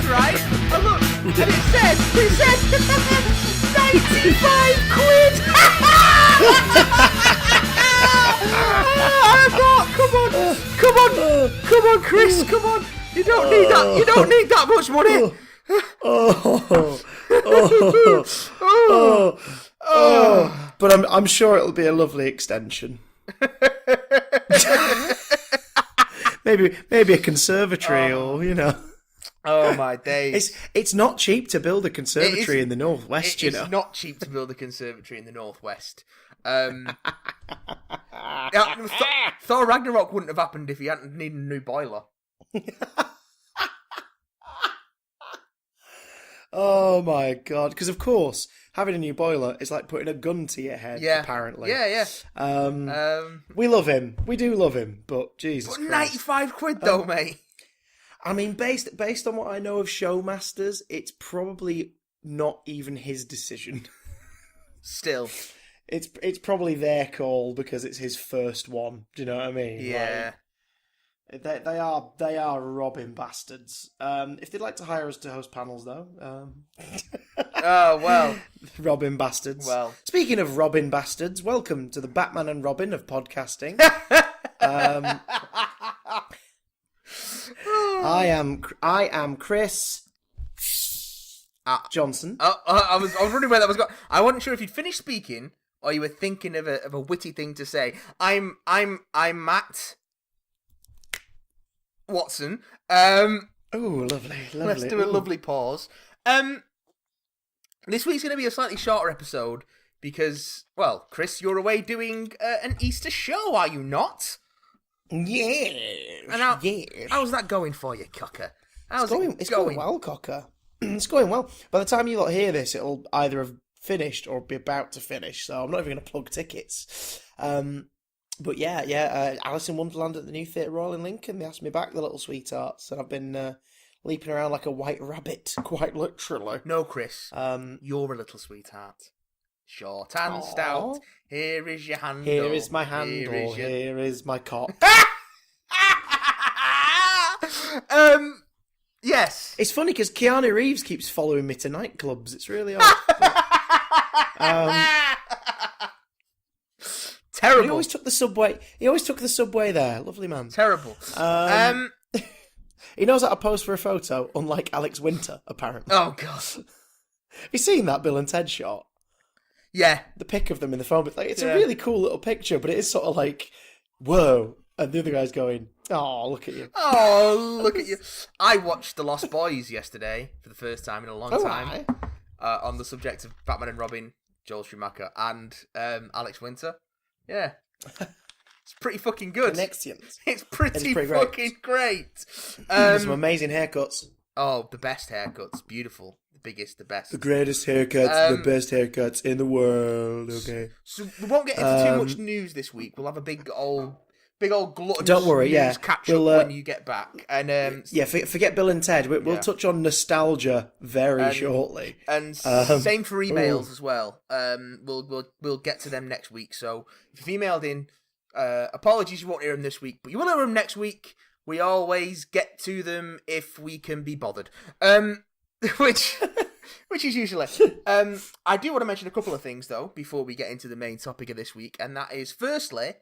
right? And look, and it said 95 quid! Come on, Chris, come on. You don't need that much money. But I'm sure it'll be a lovely extension. maybe a conservatory or, you know. Oh my days. It's not cheap to build a conservatory in the Northwest, you know. It's not cheap to build a conservatory in the Northwest. Thor Ragnarok wouldn't have happened if he hadn't needed a new boiler. Oh my god. Because of course, having a new boiler is like putting a gun to your head, apparently. Yeah. We love him. We do love him, but Jesus Christ. 95 quid though, mate. I mean, based on what I know of Showmasters, it's probably not even his decision. Still. It's probably their call because it's his first one. Do you know what I mean? Yeah. Like, they are robbing bastards. If they'd like to hire us to host panels, though. Oh well, robbing bastards. Well, speaking of robbing bastards, welcome to the Batman and Robin of podcasting. I am Chris Johnson. I was wondering where that was going. I wasn't sure if you'd finished speaking or you were thinking of a witty thing to say. I'm Matt Watson. Oh, lovely. Let's do a lovely pause. This week's going to be a slightly shorter episode because, well, Chris, you're away doing an Easter show, are you not? Yeah. How's that going for you, Cocker? It's going well, Cocker. It's going well. By the time you lot hear this, it'll either have finished or be about to finish, so I'm not even going to plug tickets. But yeah, Alice in Wonderland at the New Theatre Royal in Lincoln. They asked me back, the little sweethearts, and I've been leaping around like a white rabbit, quite literally. No, Chris, you're a little sweetheart. Short and stout. Here is your handle. Here is my handle. Here is my cock. Yes. It's funny because Keanu Reeves keeps following me to nightclubs. It's really odd. Terrible. He always took the subway there. Lovely man. Terrible. He knows how to pose for a photo, unlike Alex Winter, apparently. Oh, God. Have you seen that Bill and Ted shot? Yeah. The pic of them in the phone. It's a really cool little picture, but it is sort of like, whoa. And the other guy's going, oh, look at you. Oh, look at you. I watched The Lost Boys yesterday for the first time in a long time. On the subject of Batman and Robin, Joel Schumacher, and Alex Winter. Yeah. It's pretty fucking good. Connexions. It's pretty fucking great. Some amazing haircuts. Oh, the best haircuts. Beautiful. The biggest, the best. The greatest haircuts, the best haircuts in the world. Okay. So we won't get into too much news this week. We'll have a big old gluttonous Don't worry, news catch up when you get back. And forget Bill and Ted. We'll touch on nostalgia very shortly. And same for emails as well. We'll get to them next week. So if you've emailed in, apologies you won't hear them this week, but you will hear them next week. We always get to them if we can be bothered. Which is usually. I do want to mention a couple of things though before we get into the main topic of this week, and that is firstly.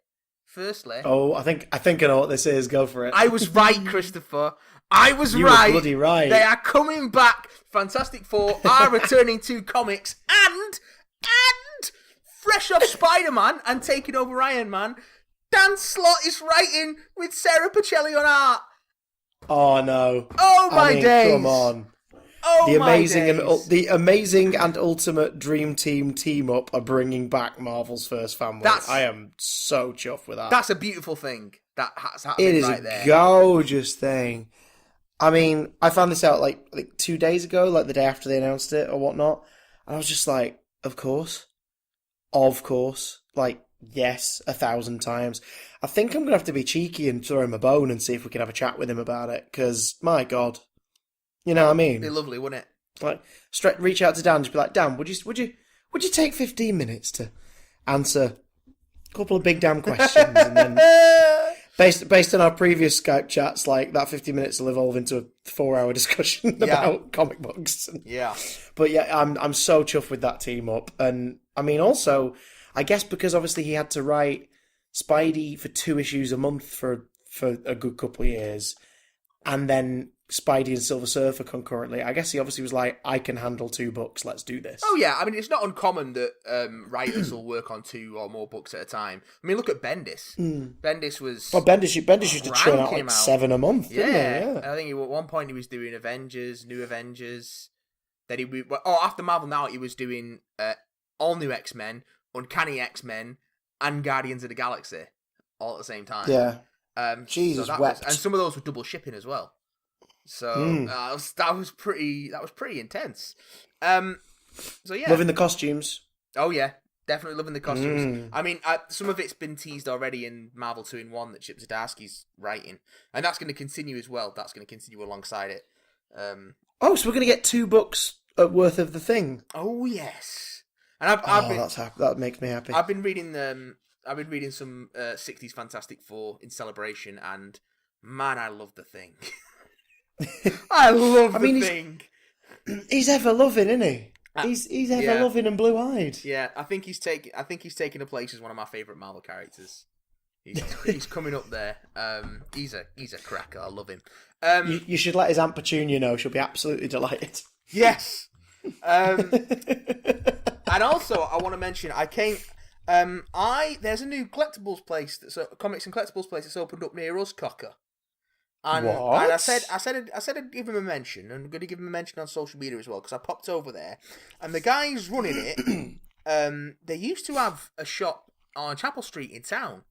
Oh, I think I know what this is. Go for it. I was right, Christopher. I was you right. You were bloody right. They are coming back. Fantastic Four are returning to comics, and fresh off Spider-Man and taking over Iron Man, Dan Slott is writing with Sarah Pacelli on art. Oh no! Oh my days! Come on! Oh the my amazing days. The amazing and ultimate dream team up are bringing back Marvel's first family. I am so chuffed with that. That's a beautiful thing. That has happened. It is right a there. gorgeous thing. I mean, I found this out like 2 days ago, like the day after they announced it or whatnot, and I was just like, of course, like yes, 1,000 times. I think I'm gonna have to be cheeky and throw him a bone and see if we can have a chat with him about it. Because my God. You know what I mean? It'd be lovely, wouldn't it? Like, reach out to Dan, just be like, Dan, would you take 15 minutes to answer a couple of big damn questions, and then Based on our previous Skype chats, like that 50 minutes will evolve into a 4-hour discussion about comic books. Yeah. But yeah, I'm so chuffed with that team up. And I mean, also, I guess because obviously he had to write Spidey for 2 issues a month for a good couple of years, and then Spidey and Silver Surfer concurrently. I guess he obviously was like, I can handle 2 books, let's do this. Oh yeah, I mean, it's not uncommon that writers will work on 2 or more books at a time. I mean, look at Bendis. Bendis was... Well, Bendis used to churn out like 7 a month, didn't he? Yeah. I think at one point he was doing Avengers, New Avengers. Then after Marvel Now, he was doing all New X-Men, Uncanny X-Men, and Guardians of the Galaxy all at the same time. Yeah. Jesus wept. And some of those were double shipping as well. So that was pretty intense. So yeah, loving the costumes. Oh yeah, definitely loving the costumes. I mean, some of it's been teased already in Marvel 2-in-1 that Chip Zdarsky's writing, and that's going to continue as well. That's going to continue alongside it. So we're going to get 2 books worth of the Thing. Oh yes, and that makes me happy. I've been reading some 60s Fantastic Four in celebration, and man, I love the Thing. I love the Thing. He's ever loving, isn't he? He's ever loving and blue eyed. Yeah, I think he's taking a place as one of my favourite Marvel characters. He's coming up there. He's a cracker. I love him. You should let his Aunt Petunia know. She'll be absolutely delighted. Yes. And also, I want to mention, there's a new collectibles place, comics and collectibles place that's opened up near us, Cocker. And I said I'd give him a mention, and I'm going to give him a mention on social media as well, because I popped over there, and the guys running it, they used to have a shop on Chapel Street in town,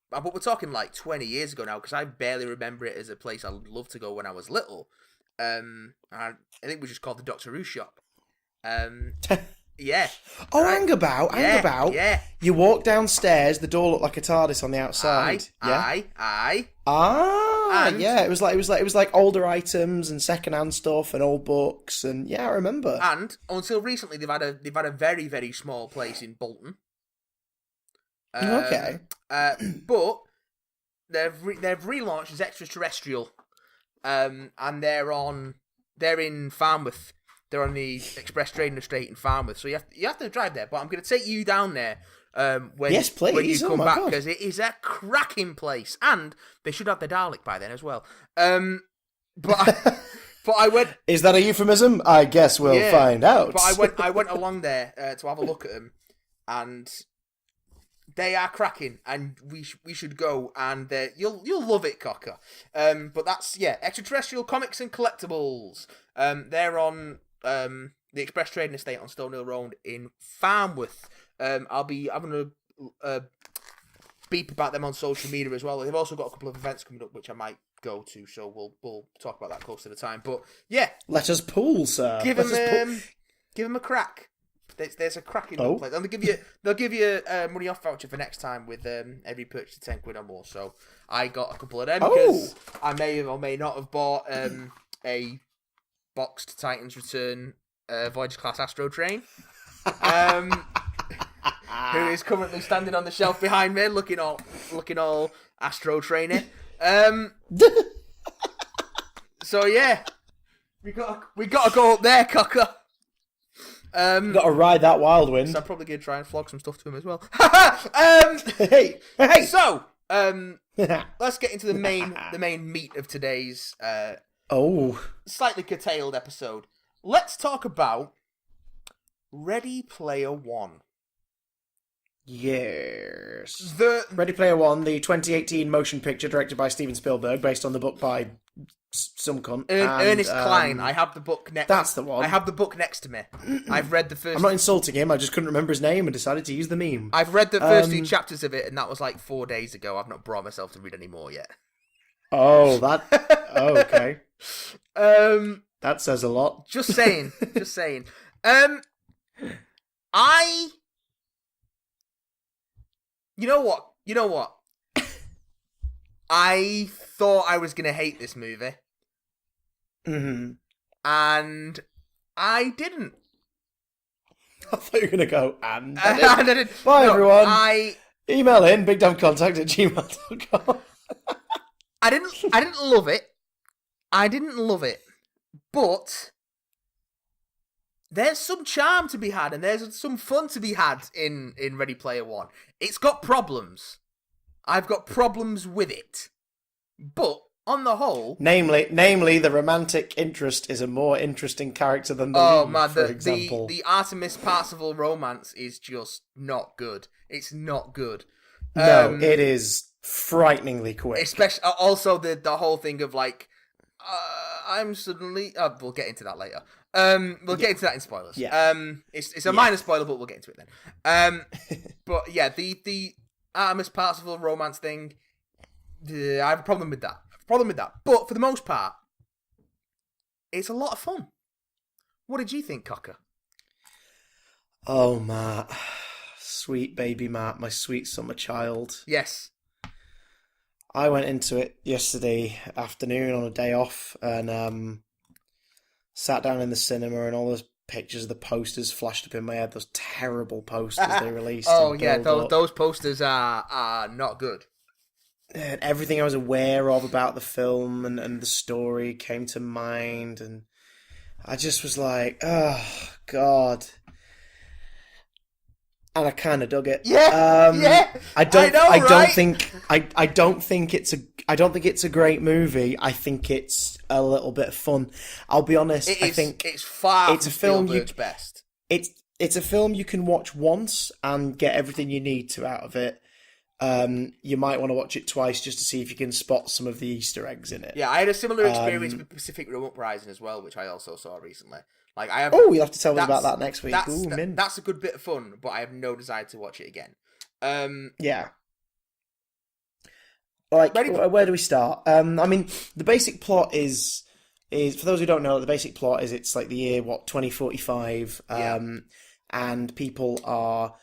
but we're talking like 20 years ago now, because I barely remember it as a place I loved to go when I was little. I think it was just called the Doctor Who shop. Yeah. Oh, right. Hang about. Yeah. You walk downstairs, the door looked like a TARDIS on the outside. Aye. Yeah. It was like older items and secondhand stuff and old books, and yeah, I remember. And until recently, they've had a very, very small place in Bolton. Okay. But they've relaunched as Extraterrestrial, and they're in Farnworth. They're on the Express Trading Estate in Farnworth, so you have to drive there. But I'm going to take you down there when you come back, because it is a cracking place, and they should have the Dalek by then as well. But I went. Is that a euphemism? I guess we'll find out. But I went along there to have a look at them, and they are cracking, and we should go, and you'll love it, Cocker. But that's Extraterrestrial Comics and Collectables. They're on the Express Trading Estate on Stonehill Road in Farnworth. I'll be having a beep about them on social media as well. They've also got a couple of events coming up which I might go to, so we'll talk about that close to the time. But yeah, let us pool, sir. Give them a crack. There's a cracking place, and they'll give you a money off voucher for next time with every purchase of £10 or more. So I got a couple of them because I may or may not have bought a boxed Titans Return Voyager class Astro Train, who is currently standing on the shelf behind me, looking all Astro Trainy. So yeah, we got to go up there, Cocker. Got to ride that wild wind. So I'm probably going to try and flog some stuff to him as well. Hey. So, let's get into the main meat of today's slightly curtailed episode. Let's talk about Ready Player One. Yes. Ready Player One, the 2018 motion picture directed by Steven Spielberg, based on the book by some cunt. Ernest Cline. I have the book next. That's the one. I have the book next to me. I've read the first. I'm not insulting him. I just couldn't remember his name and decided to use the meme. I've read the first 2 chapters of it, and that was like 4 days ago. I've not brought myself to read any more yet. Okay. That says a lot. Just saying. You know what? I thought I was going to hate this movie. Mm-hmm. And I didn't. I thought you were going to go, and I didn't. Bye, everyone. Email in, bigdamcontact@gmail.com. I didn't love it. I didn't love it, but there's some charm to be had, and there's some fun to be had in Ready Player One. It's got problems. I've got problems with it, but on the whole, namely, the romantic interest is a more interesting character than the lead, for example. The Artemis Parzival romance is just not good. It's not good. No, it is frighteningly quick. Especially also the whole thing of like, I'm suddenly. We'll get into that later. We'll get into that in spoilers. Yeah. It's a minor spoiler, but we'll get into it then. But yeah, the Artemis Parzival romance thing, I have a problem with that. But for the most part, it's a lot of fun. What did you think, Cocker? Oh, Matt. Sweet baby Matt, my sweet summer child. Yes. I went into it yesterday afternoon on a day off and sat down in the cinema, and all those pictures of the posters flashed up in my head. Those terrible posters they released. Oh, yeah, those posters are not good. And everything I was aware of about the film and the story came to mind, and I just was like, oh, God. And I kind of dug it. Yeah, I don't think it's a great movie. I think it's a little bit of fun. I'll be honest. I think it's far from Spielberg's best. It's a film you can watch once and get everything you need to out of it. You might want to watch it twice just to see if you can spot some of the Easter eggs in it. Yeah, I had a similar experience with Pacific Rim Uprising as well, which I also saw recently. Like I have. Oh, you'll have to tell us about that next week. That's a good bit of fun, but I have no desire to watch it again. Yeah. Like, where do we start? I mean, the basic plot is for those who don't know, the basic plot is it's like the year 2045, and people are.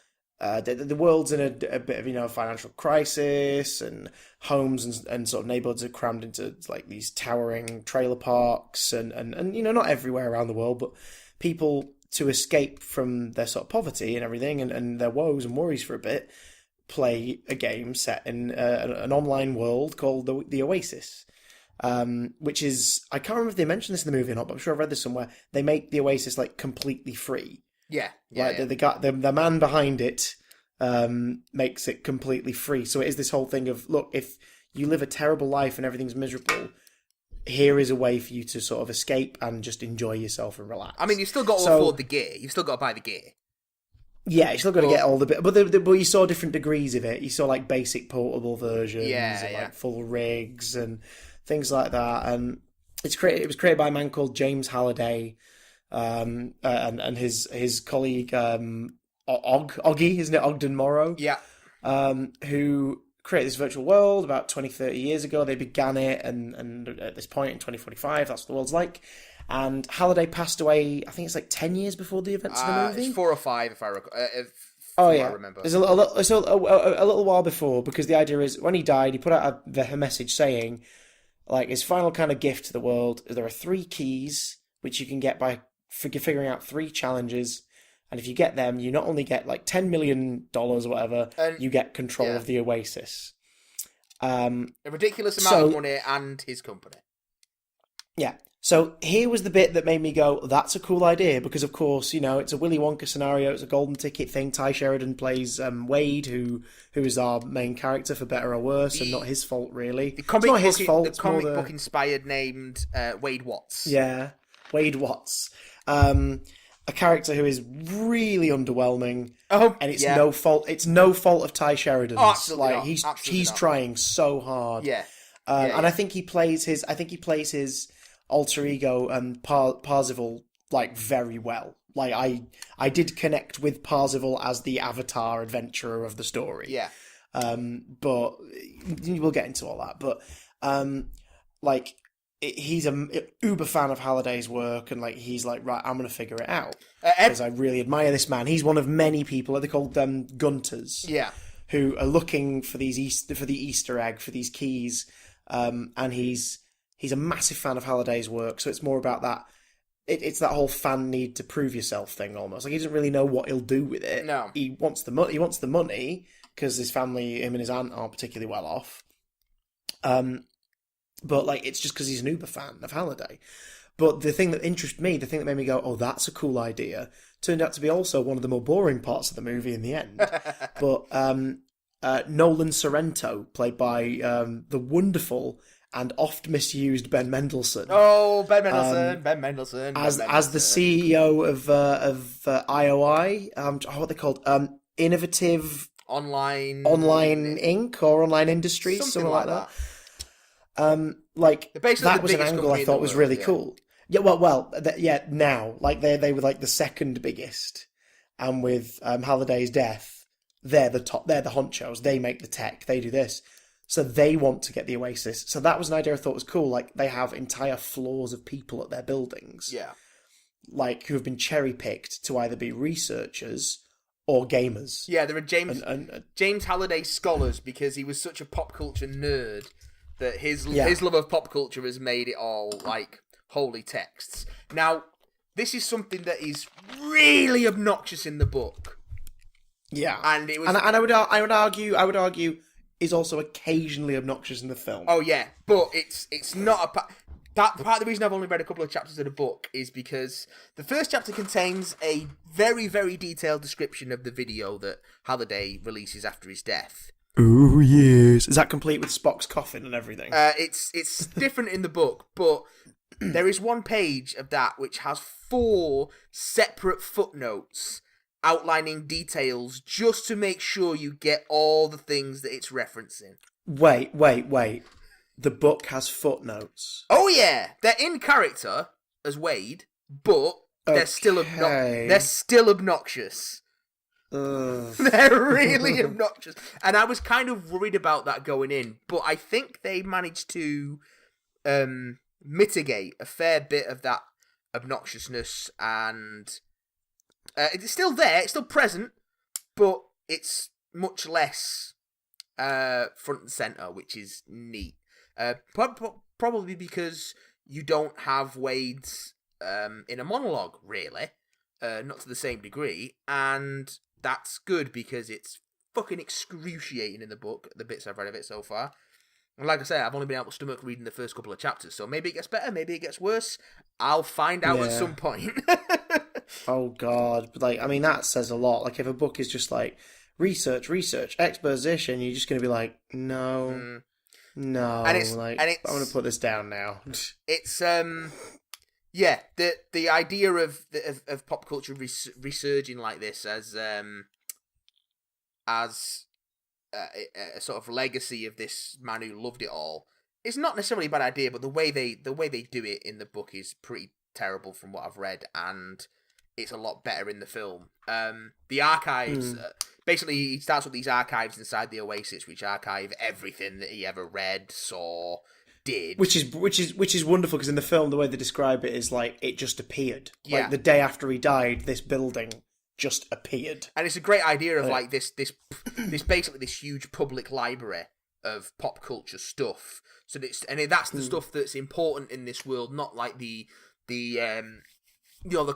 The world's in a bit of financial crisis, and homes and sort of neighborhoods are crammed into like these towering trailer parks, and not everywhere around the world, but people, to escape from their sort of poverty and everything and their woes and worries for a bit, play a game set in an online world called the Oasis. Which is, I can't remember if they mentioned this in the movie or not, but I'm sure I've read this somewhere. They make the Oasis like completely free. Yeah. The man behind it makes it completely free. So it is this whole thing of, look, if you live a terrible life and everything's miserable, here is a way for you to sort of escape and just enjoy yourself and relax. I mean, you've still got to afford the gear. You've still got to buy the gear. Yeah, you still got to get all the bit, but you saw different degrees of it. You saw like basic portable versions, like full rigs and things like that. And it was created by a man called James Halliday. And his colleague Oggy, isn't it, Ogden Morrow? Yeah. Who created this virtual world about 20, 30 years ago. They began it, and at this point in 2045, that's what the world's like. And Halliday passed away, I think it's like 10 years before the events of the movie. It's 4 or 5, if I recall. I remember. There's a little while before, because the idea is when he died, he put out a message saying, like, his final kind of gift to the world, there are 3 keys which you can get by figuring out 3 challenges, and if you get them, you not only get like $10 million or whatever, you get control of the Oasis. A ridiculous amount of money and his company. Yeah. So here was the bit that made me go, that's a cool idea, because of course, it's a Willy Wonka scenario, it's a golden ticket thing. Ty Sheridan plays Wade, who is our main character, for better or worse, and not his fault, really. It's not his fault. The comic book inspired named Wade Watts. Yeah, Wade Watts. A character who is really underwhelming, and it's no fault. It's no fault of Ty Sheridan's. Oh, absolutely not. He's trying so hard. Yeah. And I think he plays his alter ego Parzival like very well. Like I did connect with Parzival as the avatar adventurer of the story. Yeah. But we'll get into all that. But he's a uber fan of Halliday's work, and like he's like, right, I'm gonna figure it out because I really admire this man. He's one of many people. They're called Gunters. Yeah. Who are looking for the Easter egg, for these keys, and he's a massive fan of Halliday's work. So it's more about that. It's that whole fan need to prove yourself thing almost. Like he doesn't really know what he'll do with it. No, he wants the money. He wants the money because his family, him and his aunt, aren't particularly well off. But like, it's just because he's an uber fan of Halliday. But the thing that interested me, the thing that made me go, oh, that's a cool idea, turned out to be also one of the more boring parts of the movie in the end. But Nolan Sorrento, played by the wonderful and oft misused Ben Mendelsohn. Oh, Ben Mendelsohn, as the CEO of IOI, what are they called? Innovative Online Inc. or Online Industries, something like that. Like that was an angle I thought was really cool. Yeah, now like they were like the second biggest, and with Halliday's death, they're the top. They're the honchos. They make the tech. They do this. So they want to get the Oasis. So that was an idea I thought was cool. Like, they have entire floors of people at their buildings. Yeah. Like, who have been cherry-picked to either be researchers or gamers. Yeah, there are James Halliday scholars, because he was such a pop culture nerd that his love of pop culture has made it all, like, holy texts. Now, this is something that is really obnoxious in the book. Yeah. And it was... And I would argue... is also occasionally obnoxious in the film. Oh yeah, but it's not that part of the reason I've only read a couple of chapters of the book is because the first chapter contains a very, very detailed description of the video that Halliday releases after his death. Oh yes, is that complete with Spock's coffin and everything? It's different in the book, but there is one page of that which has 4 separate footnotes outlining details just to make sure you get all the things that it's referencing. Wait. The book has footnotes. Oh yeah, they're in character as Wade, but they're still obnoxious. They're really obnoxious. And I was kind of worried about that going in, but I think they managed to mitigate a fair bit of that obnoxiousness, and it's still there, it's still present, but it's much less front and centre, which is neat. Probably because you don't have Wade's in a monologue, really. Not to the same degree, and that's good because it's fucking excruciating in the book, the bits I've read of it so far. And like I say, I've only been able to stomach reading the first couple of chapters, so maybe it gets better, maybe it gets worse. I'll find out at some point. Oh god, but like, I mean, that says a lot. Like, if a book is just like research, exposition, you're just going to be like, no, and I'm going to put this down now. It's yeah, the idea of pop culture resurging like this as a sort of legacy of this man who loved it all is not necessarily a bad idea, but the way they do it in the book is pretty terrible from what I've read, and it's a lot better in the film. The archives, basically, he starts with these archives inside the Oasis, which archive everything that he ever read, saw, did. Which is wonderful, because in the film, the way they describe it is like it just appeared. Yeah. Like the day after he died, this building just appeared. And it's a great idea of like this basically this huge public library of pop culture stuff. So that's the stuff that's important in this world, not like the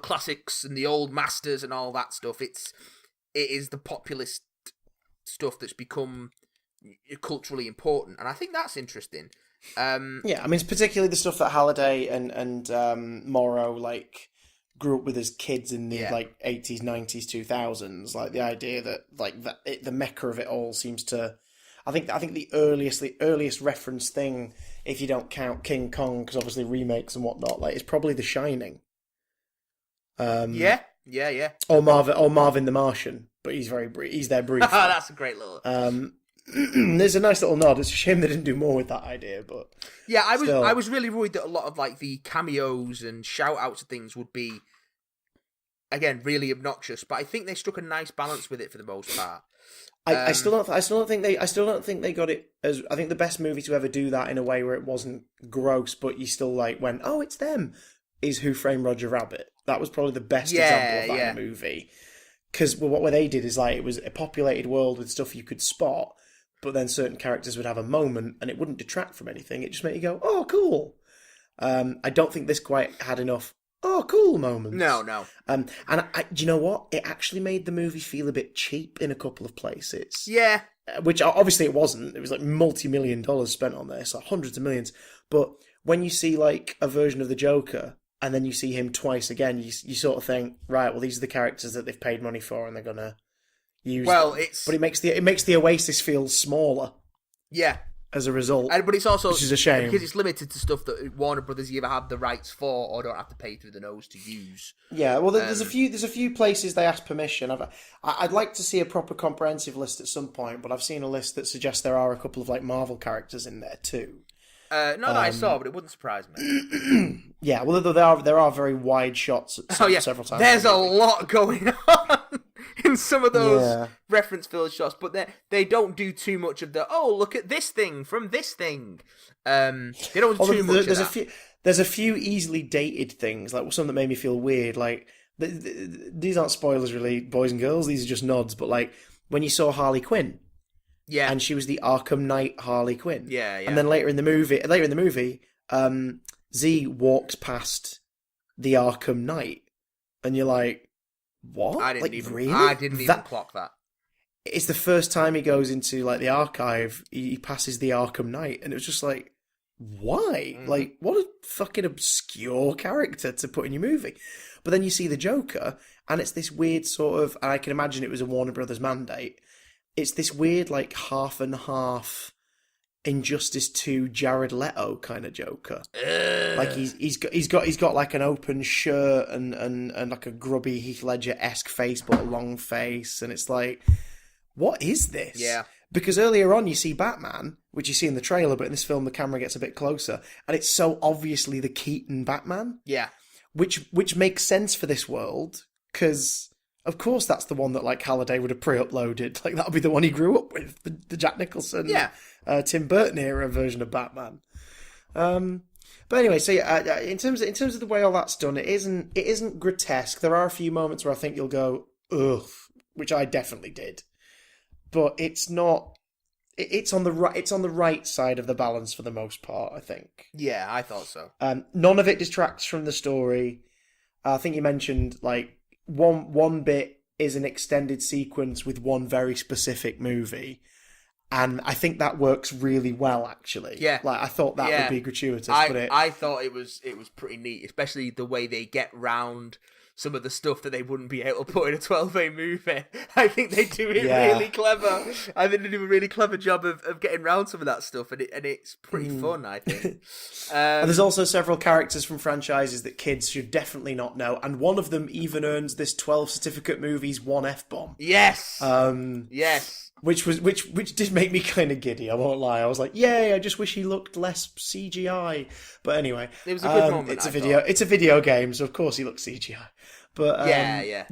classics and the old masters and all that stuff. It is the populist stuff that's become culturally important, and I think that's interesting. Yeah, I mean, it's particularly the stuff that Halliday and Morrow like grew up with as kids in the like 80s, 90s, 2000s. Like the idea that like the mecca of it all seems to. I think the earliest reference thing, if you don't count King Kong, because obviously remakes and whatnot, like, is probably The Shining. Yeah. Or Marvin the Martian, but he's there briefly. That's a great little. There's a nice little nod. It's a shame they didn't do more with that idea, but yeah, I was really worried that a lot of like the cameos and shout outs and things would be, again, really obnoxious. But I think they struck a nice balance with it for the most part. I still don't think they got it as. I think the best movie to ever do that in a way where it wasn't gross, but you still like went, oh, it's them, is Who Framed Roger Rabbit. That was probably the best example of that in a movie. Because what they did is like it was a populated world with stuff you could spot, but then certain characters would have a moment and it wouldn't detract from anything. It just made you go, oh, cool. I don't think this quite had enough oh, cool moments. No. And do you know what? It actually made the movie feel a bit cheap in a couple of places. Yeah. Which obviously it wasn't. It was like multi-million dollars spent on this, like hundreds of millions. But when you see like a version of the Joker and then you see him twice again, you sort of think, right, well, these are the characters that they've paid money for and they're gonna use them. But it makes the Oasis feel smaller. Yeah. As a result, but it's also, which is a shame, because it's limited to stuff that Warner Brothers either have the rights for or don't have to pay through the nose to use. Yeah, well, there's a few places they ask permission. I'd like to see a proper comprehensive list at some point, but I've seen a list that suggests there are a couple of like Marvel characters in there too. Not that I saw, but it wouldn't surprise me. Yeah, well, there are very wide shots several times. There's a lot going on in some of those reference-filled shots, but they don't do too much of the, oh, look at this thing from this thing. They don't do too much of that. There's a few easily dated things, like some that made me feel weird. Like, these aren't spoilers really, boys and girls, these are just nods, but like, when you saw Harley Quinn, yeah, and she was the Arkham Knight Harley Quinn. Yeah. And then later in the movie, Z walks past the Arkham Knight, and you're like, what? I didn't really? even clock that. It's the first time he goes into like the archive, he passes the Arkham Knight, and it was just like, why? Mm. Like, what a fucking obscure character to put in your movie. But then you see the Joker, and it's this weird sort of, and I can imagine it was a Warner Brothers mandate. It's this weird, like, half and half Injustice 2 Jared Leto kind of Joker. Like he's got like an open shirt and like a grubby Heath Ledger-esque face, but a long face, and it's like, what is this? Yeah. Because earlier on you see Batman, which you see in the trailer, but in this film the camera gets a bit closer, and it's so obviously the Keaton Batman. Yeah. Which makes sense for this world, because of course that's the one that like Halliday would have pre-uploaded. Like that would be the one he grew up with, the Jack Nicholson, Tim Burton era version of Batman. But anyway, so yeah, in terms of the way all that's done, it isn't grotesque. There are a few moments where I think you'll go ugh, which I definitely did, but it's not. It's on the right side of the balance for the most part, I think. Yeah, I thought so. None of it detracts from the story. I think you mentioned like one bit is an extended sequence with one very specific movie, and I think that works really well, actually. Yeah, like I thought that would be gratuitous, but I thought it was pretty neat, especially the way they get round some of the stuff that they wouldn't be able to put in a 12A movie. I think they do it really clever. I think they do a really clever job of getting round some of that stuff, and it's pretty fun, I think. And there's also several characters from franchises that kids should definitely not know, and one of them even earns this 12 certificate movies 1 F-bomb. Yes! Yes. Which did make me kind of giddy, I won't lie. I was like, yay, I just wish he looked less CGI. But anyway, it was a good moment. It's a video game, so of course he looks CGI. But yeah.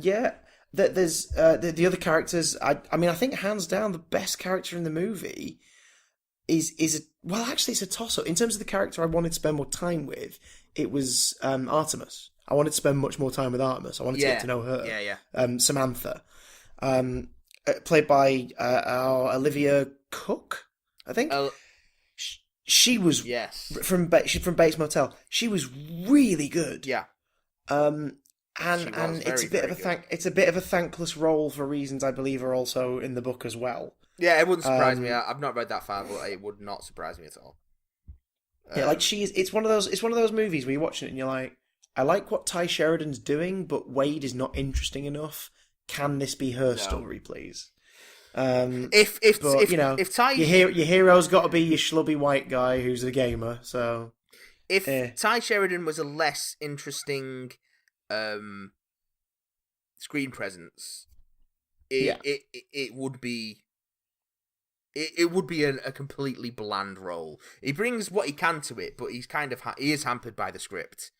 There's the other characters. I mean, I think hands down the best character in the movie is actually it's a toss up in terms of the character I wanted to spend more time with. It was Artemis. I wanted to spend much more time with Artemis. I wanted to get to know her. Yeah. Samantha, played by Olivia Cook, I think. She was from Bates Motel. She was really good. Yeah. And it's a bit of a thankless role for reasons I believe are also in the book as well. Yeah, it wouldn't surprise me. I've not read that far, but it would not surprise me at all. Yeah, like it's one of those movies where you're watching it and you're like, I like what Ty Sheridan's doing, but Wade is not interesting enough. Can this be her story, please? If Ty, your hero's got to be your schlubby white guy who's a gamer. So if Ty Sheridan was a less interesting screen presence, it would be a completely bland role. He brings what he can to it, but he's he is hampered by the script.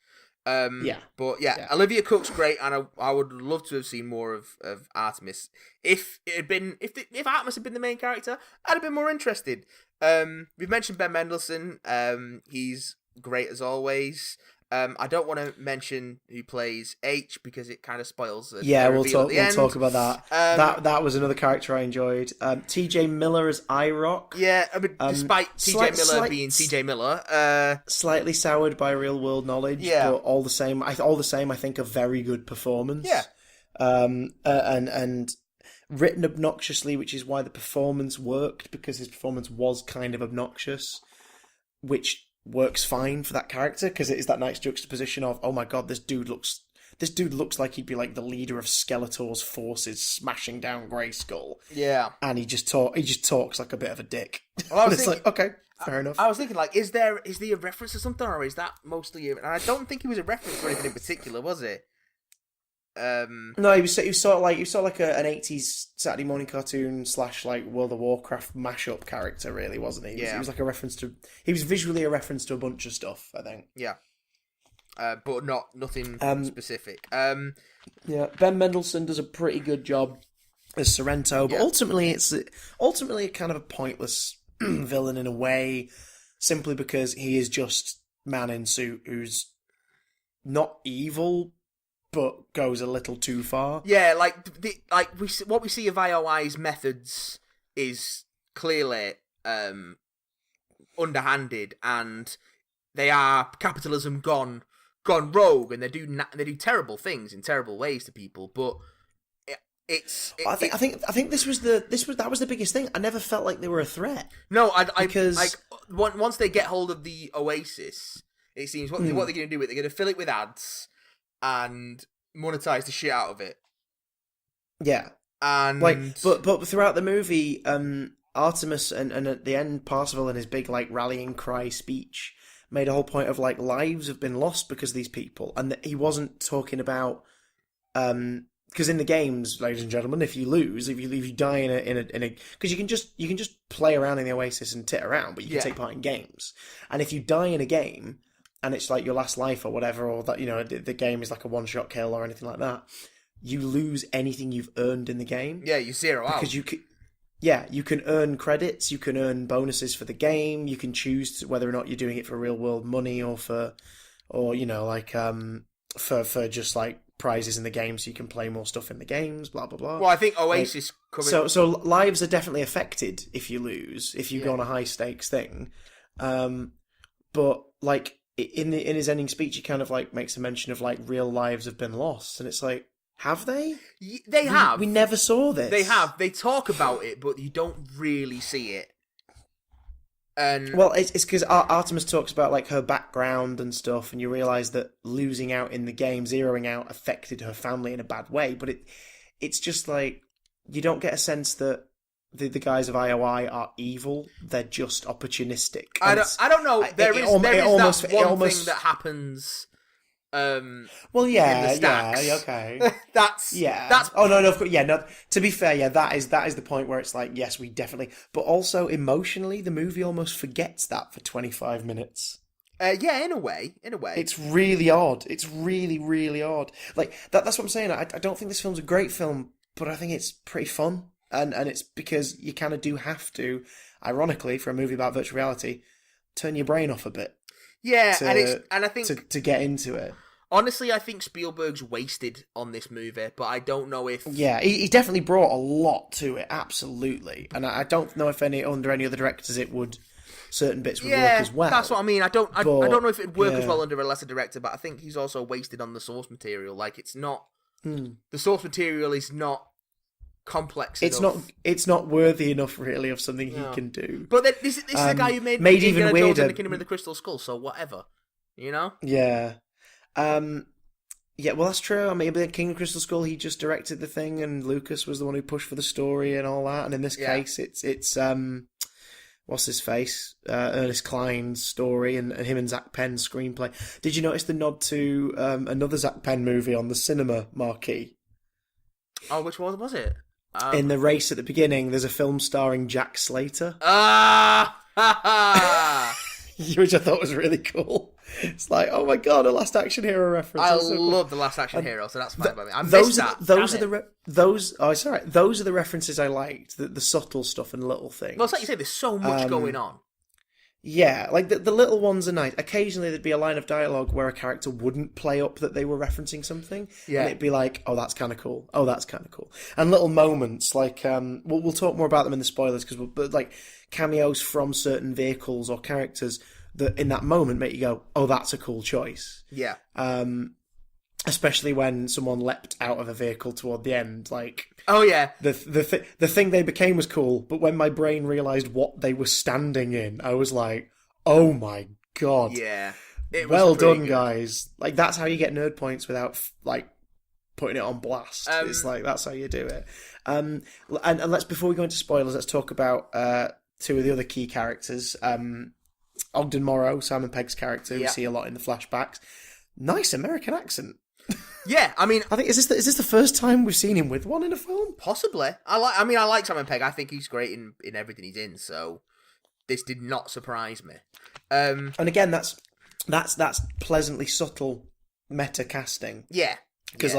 Olivia Cook's great, and I would love to have seen more of Artemis. If Artemis had been the main character, I'd have been more interested. We've mentioned Ben Mendelsohn. He's great as always. I don't want to mention who plays H because it kind of spoils the we'll reveal talk. at the We'll end. talk about that. That was another character I enjoyed. T.J. Miller as IROC. Yeah, I mean, despite T.J. Miller being T.J. Miller, slightly soured by real world knowledge, but all the same, I think a very good performance. Yeah. And written obnoxiously, which is why the performance worked, because his performance was kind of obnoxious, which works fine for that character because it is that nice juxtaposition of, oh my god, this dude looks like he'd be like the leader of Skeletor's forces smashing down Grayskull. Yeah, and he just talks like a bit of a dick. Well, it's like, okay, fair enough. I was thinking, like, is there a reference to something, or is that mostly? And I don't think it was a reference to anything in particular, was it? No, he was sort of like an 80s Saturday morning cartoon / like World of Warcraft mashup character, really, wasn't he? He was like a reference to. He was visually a reference to a bunch of stuff, I think. Yeah, but nothing specific. Yeah, Ben Mendelsohn does a pretty good job as Sorrento, but ultimately it's a kind of a pointless villain in a way, simply because he is just Man in Suit who's not evil, but goes a little too far. Yeah, what we see of IOI's methods is clearly underhanded, and they are capitalism gone rogue, and they do terrible things in terrible ways to people. But I think that was the biggest thing. I never felt like they were a threat. No, because once they get hold of the Oasis, it seems what they're going to do with it, they're going to fill it with ads and monetize the shit out of it. Yeah, and but throughout the movie, Artemis and at the end, Parsifal and his big like rallying cry speech made a whole point of like lives have been lost because of these people, and that he wasn't talking about because in the games, ladies and gentlemen, if you lose, if you die in a because you can just play around in the Oasis and tit around, but you can take part in games, and if you die in a game and it's like your last life or whatever, or that, you know, the game is like a one-shot kill or anything like that, you lose anything you've earned in the game. Yeah, you zero out. Because you can earn credits, you can earn bonuses for the game, you can choose whether or not you're doing it for real world money or you know, like for just like prizes in the game so you can play more stuff in the games, blah blah blah. Well, I think Oasis so lives are definitely affected if you lose, if you go on a high stakes thing. But like in his ending speech, he kind of like makes a mention of like real lives have been lost, and it's like, have they? They have. We never saw this. They have. They talk about it, but you don't really see it. And well, it's because Artemis talks about like her background and stuff, and you realise that losing out in the game, zeroing out, affected her family in a bad way. But it's just like you don't get a sense that the guys of IOI are evil. They're just opportunistic. I don't know. There is that one thing that happens. Well, yeah, okay. That's Oh no, of course, yeah. No, to be fair, yeah, that is the point where it's like, yes, we definitely. But also emotionally, the movie almost forgets that for 25 minutes. Yeah, in a way, it's really odd. It's really, really odd. Like that's what I'm saying. I don't think this film's a great film, but I think it's pretty fun, and it's because you kind of do have to, ironically, for a movie about virtual reality, turn your brain off a bit. Yeah, and I think to get into it. Honestly, I think Spielberg's wasted on this movie, but I don't know if... Yeah, he definitely brought a lot to it, absolutely. And I don't know if under any other directors certain bits would work as well. That's what I mean. I don't know if it'd work as well under a lesser director, but I think he's also wasted on the source material. Like, it's not... The source material is not complex enough. It's not worthy enough, really, of something he can do. But this is the guy who made even weirder Jones and the Kingdom of the Crystal Skull, so whatever. You know? Yeah. Yeah, well, that's true. I mean, the King of Crystal Skull, he just directed the thing, and Lucas was the one who pushed for the story and all that. And in this case, it's what's his face? Ernest Cline's story, and him and Zach Penn's screenplay. Did you notice the nod to another Zach Penn movie on the cinema marquee? Oh, which one was it? In the race at the beginning, there's a film starring Jack Slater. Which I thought was really cool. It's like, oh my god, a Last Action Hero reference. I love the Last Action Hero, so that's fine by me. Those are the references I liked. The subtle stuff and little things. Well, it's like you say, there's so much going on. Yeah, like the little ones are nice. Occasionally there'd be a line of dialogue where a character wouldn't play up that they were referencing something, Yeah. and it'd be like, "Oh, that's kind of cool. Oh, that's kind of cool." And little moments like, we'll talk more about them in the spoilers because, but like cameos from certain vehicles or characters that in that moment make you go, "Oh, that's a cool choice." Yeah. Especially when someone leapt out of a vehicle toward the end, like. Oh yeah. The thing they became was cool, but when my brain realised what they were standing in, I was like, "Oh my god!" Yeah. It was Well done, good. guys. Like that's how you get nerd points without like putting it on blast. It's like that's how you do it. And let's before we go into spoilers, let's talk about two of the other key characters. Ogden Morrow, Simon Pegg's character, we see a lot in the flashbacks. Nice American accent. Yeah, I mean, I think is this the first time we've seen him with one in a film? possibly. I like Simon Pegg. I think he's great in everything he's in. So this did not surprise me. And again, that's pleasantly subtle meta casting. Yeah, because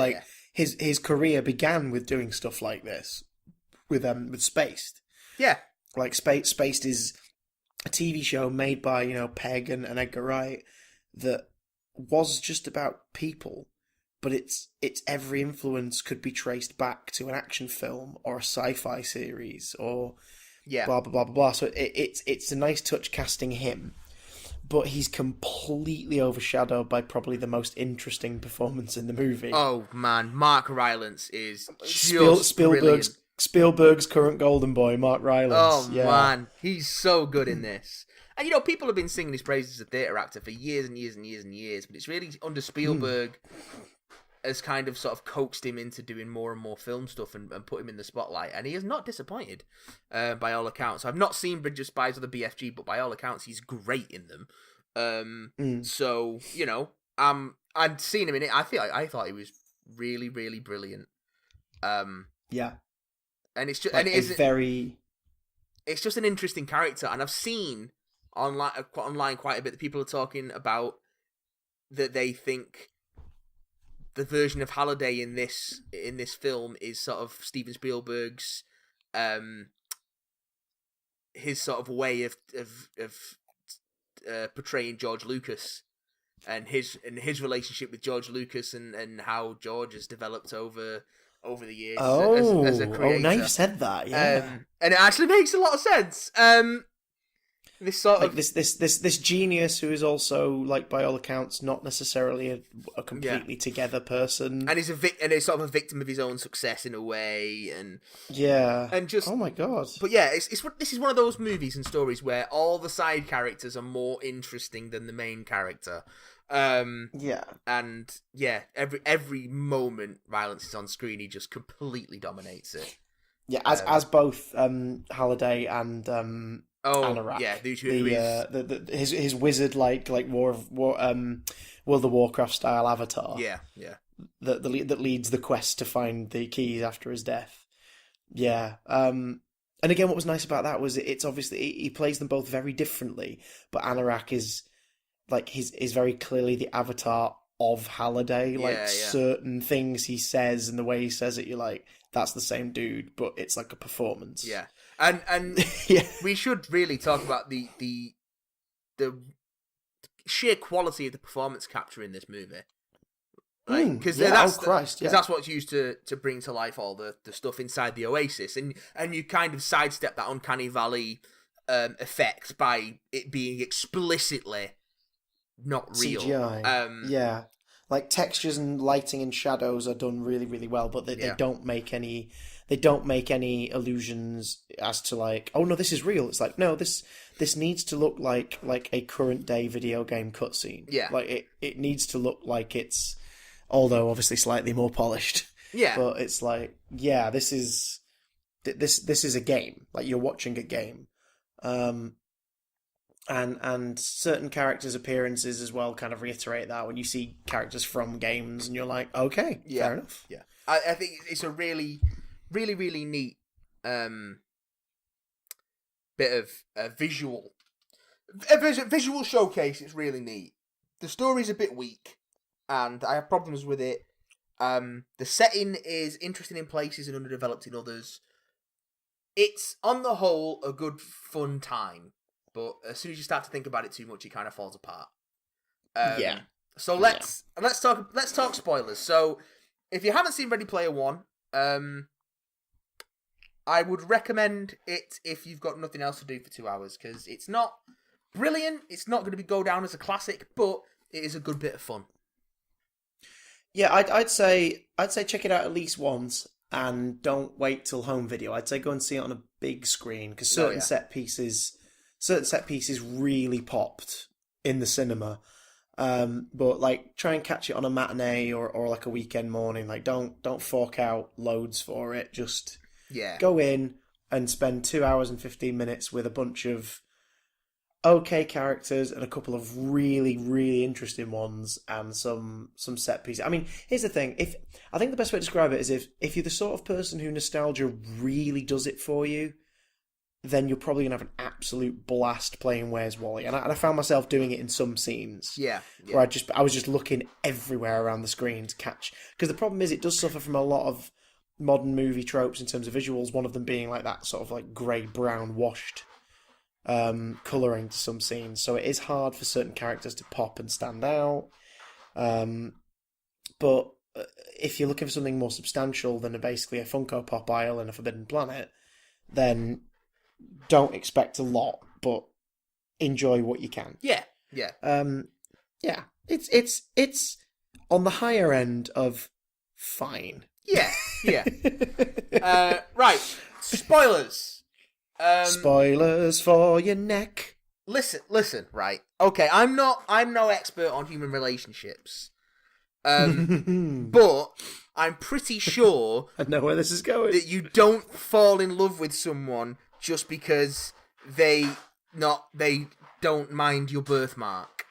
his career began with doing stuff like this with Spaced. Yeah, like Spaced is a TV show made by Pegg and Edgar Wright that was just about people. But its every influence could be traced back to an action film or a sci-fi series or blah blah blah blah blah. So it's a nice touch casting him, but he's completely overshadowed by probably the most interesting performance in the movie. Oh man, Mark Rylance is just brilliant. Spielberg's current golden boy, Mark Rylance. Oh man, he's so good in this. And people have been singing his praises as a theatre actor for years and years and years and years, but it's really under Spielberg. Has kind of sort of coaxed him into doing more and more film stuff and put him in the spotlight, and he has not disappointed by all accounts. I've not seen Bridge of Spies or the BFG, but by all accounts he's great in them. So I'd seen him in it. I thought he was really, really brilliant. Yeah, and it's just like it's just an interesting character, and I've seen online quite a bit that people are talking about that they think the version of Halliday in this film is sort of Steven Spielberg's his sort of way of portraying George Lucas and his relationship with George Lucas and how George has developed over the years as a creator. Oh, now you've said that, yeah. And it actually makes a lot of sense. This sort of this genius who is also, like, by all accounts, not necessarily a completely together person, and is sort of a victim of his own success in a way, and just oh my god. But yeah, this is one of those movies and stories where all the side characters are more interesting than the main character. And every moment Rylance is on screen, he just completely dominates it. Yeah, as both Halliday and Anorak. Yeah, his wizard like World of Warcraft style avatar. Yeah. That leads the quest to find the keys after his death. Yeah. And again, what was nice about that was it's obviously he plays them both very differently, but Anorak is like he's very clearly the avatar of Halliday. Like certain things he says and the way he says it, you're like, that's the same dude, but it's like a performance. Yeah. And we should really talk about the sheer quality of the performance capture in this movie. Because that's what's used to bring to life all the stuff inside the Oasis, and you kind of sidestep that uncanny valley effect by it being explicitly not real. CGI. Like textures and lighting and shadows are done really, really well, but they don't make any. They don't make any illusions as to like, oh no, this is real. It's like, no, this needs to look like a current day video game cutscene. Yeah, like it needs to look like it's, although obviously slightly more polished. Yeah, but it's like, yeah, this is a game. Like you're watching a game, and certain characters' appearances as well kind of reiterate that when you see characters from games, and you're like, okay, fair enough. Yeah, I think it's a really, really, really neat bit of visual showcase. It's really neat. The story's a bit weak, and I have problems with it. The setting is interesting in places and underdeveloped in others. It's on the whole a good fun time. but as soon as you start to think about it too much, it kind of falls apart. Yeah. So let's talk spoilers. So if you haven't seen Ready Player One, I would recommend it if you've got nothing else to do for 2 hours, because it's not brilliant. It's not going to go down as a classic, but it is a good bit of fun. Yeah, I'd say check it out at least once, and don't wait till home video. I'd say go and see it on a big screen, because certain set pieces really popped in the cinema. But like, try and catch it on a matinee or like a weekend morning. Like, don't fork out loads for it. Just go in and spend 2 hours and 15 minutes with a bunch of okay characters and a couple of really, really interesting ones and some set pieces. I mean, here's the thing. I think the best way to describe it is if you're the sort of person who nostalgia really does it for you, then you're probably going to have an absolute blast playing Where's Wally. And I found myself doing it in some scenes. Yeah. Where I was just looking everywhere around the screen to catch. Because the problem is it does suffer from a lot of modern movie tropes in terms of visuals, one of them being like that sort of like grey-brown washed colouring to some scenes. So it is hard for certain characters to pop and stand out. But if you're looking for something more substantial than basically a Funko Pop aisle in a Forbidden Planet, then don't expect a lot, but enjoy what you can. Yeah. It's on the higher end of fine. Yeah. Right. Spoilers. Spoilers for your neck. Listen. Right. Okay. I'm no expert on human relationships. But I'm pretty sure I know where this is going. That you don't fall in love with someone just because they don't mind your birthmark.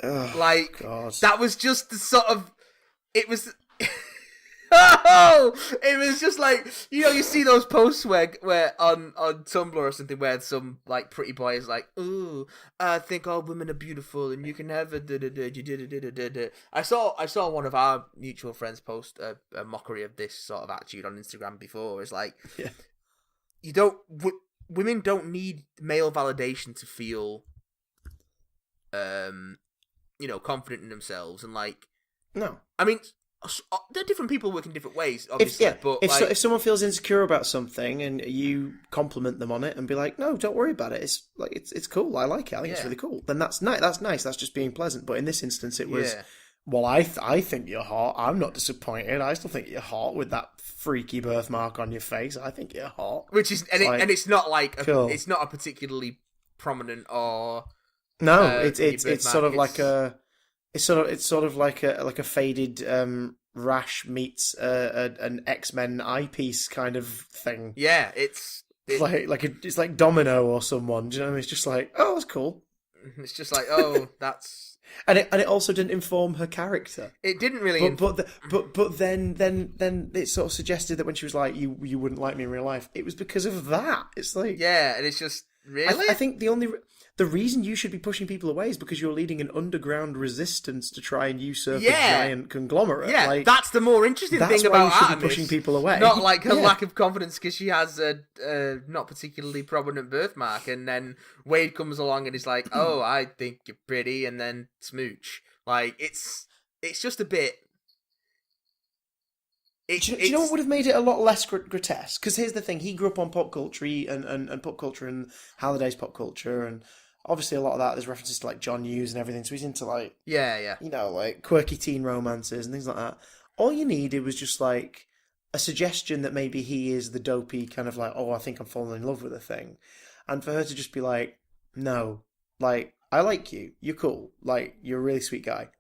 Oh, God. That was just the sort of it was. Oh, it was just like, you see those posts where on Tumblr or something where some like pretty boy is like, "Ooh, I think all women are beautiful and you can never da-da-da-da-da-da-da-da." I saw one of our mutual friends post a mockery of this sort of attitude on Instagram before. It's like, women don't need male validation to feel, confident in themselves, and like, no, I mean. There are different people work in different ways, obviously. If someone feels insecure about something and you compliment them on it and be like, "No, don't worry about it. It's cool. I like it. I think it's really cool." Then that's nice. That's nice. That's just being pleasant. But in this instance, it was, well, I think you're hot. I'm not disappointed. I still think you're hot with that freaky birthmark on your face. I think you're hot. Which is it's not like cool. It's not a particularly prominent or it's sort of like a. It's sort of like a faded rash meets an X-Men eyepiece kind of thing. Yeah, it's like Domino or someone. Do you know what I mean? It's just like, oh, that's cool. It's just like, oh, that's and it also didn't inform her character. It didn't really. But then it sort of suggested that when she was like, you wouldn't like me in real life, it was because of that. It's like, yeah, and it's just really. I think the reason you should be pushing people away is because you're leading an underground resistance to try and usurp a giant conglomerate. Yeah, that's the more interesting thing about Artemis. Be pushing people away. Not like her lack of confidence because she has a not particularly prominent birthmark, and then Wade comes along and is like, "Oh, I think you're pretty," and then smooch. Like it's just a bit. Do you know what would have made it a lot less grotesque? Because here's the thing: he grew up on pop culture and pop culture and Halliday's pop culture, and obviously a lot of that there's references to like John Hughes and everything. So he's into like like quirky teen romances and things like that. All you needed was just like a suggestion that maybe he is the dopey kind of like, oh, I think I'm falling in love with a thing, and for her to just be like, no, like I like you, you're cool, like you're a really sweet guy.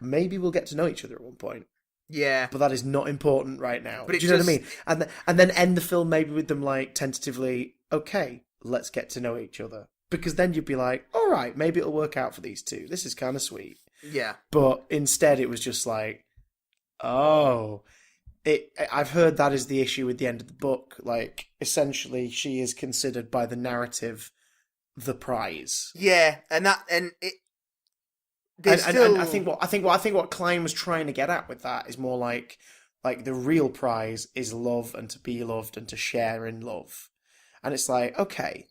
Maybe we'll get to know each other at one point. Yeah, but that is not important right now. But do you know what I mean? And then end the film maybe with them like tentatively, okay, let's get to know each other, because then you'd be like, all right, maybe it'll work out for these two. This is kind of sweet. Yeah. But instead, it was just like, oh, I've heard that is the issue with the end of the book. Like, essentially, she is considered by the narrative the prize. Yeah, and I think what Klein was trying to get at with that is more like the real prize is love and to be loved and to share in love. And it's like, okay,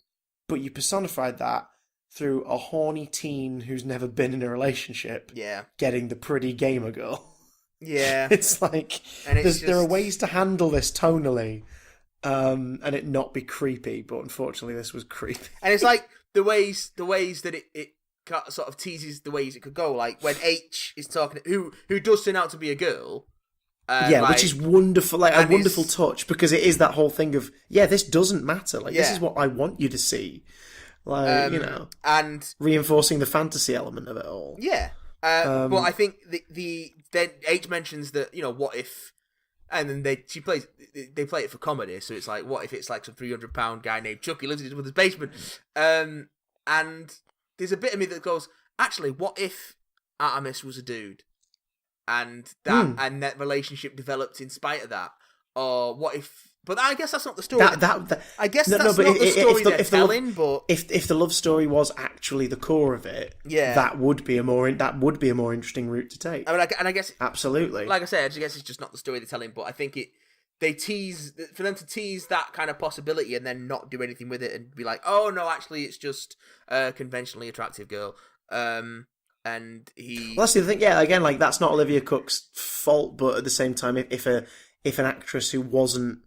but you personified that through a horny teen who's never been in a relationship getting the pretty gamer girl. Yeah. It's like, and it's there are ways to handle this tonally, and it not be creepy, but unfortunately this was creepy. And it's like the ways that it sort of teases the ways it could go. Like when H is talking, who does turn out to be a girl. Which is wonderful, like a wonderful touch, because it is that whole thing of, this doesn't matter. Like, this is what I want you to see. Like, and reinforcing the fantasy element of it all. Yeah. But I think then H mentions that, what if, and then they play it for comedy, so it's like, what if it's like some 300-pound guy named Chuck, he lives in his mother's basement, and there's a bit of me that goes, actually, what if Artemis was a dude, and that relationship developed in spite of that, or what if? But I guess that's not the story. I guess that's not the story they're telling. But if the love story was actually the core of it, that would be a more interesting route to take. I mean, I guess absolutely. Like I said, I guess it's just not the story they're telling. But I think they tease for them to tease that kind of possibility and then not do anything with it and be like, oh no, actually it's just a conventionally attractive girl. And he. Well, that's the thing. Yeah, again, like that's not Olivia Cooke's fault, but at the same time, if an actress who wasn't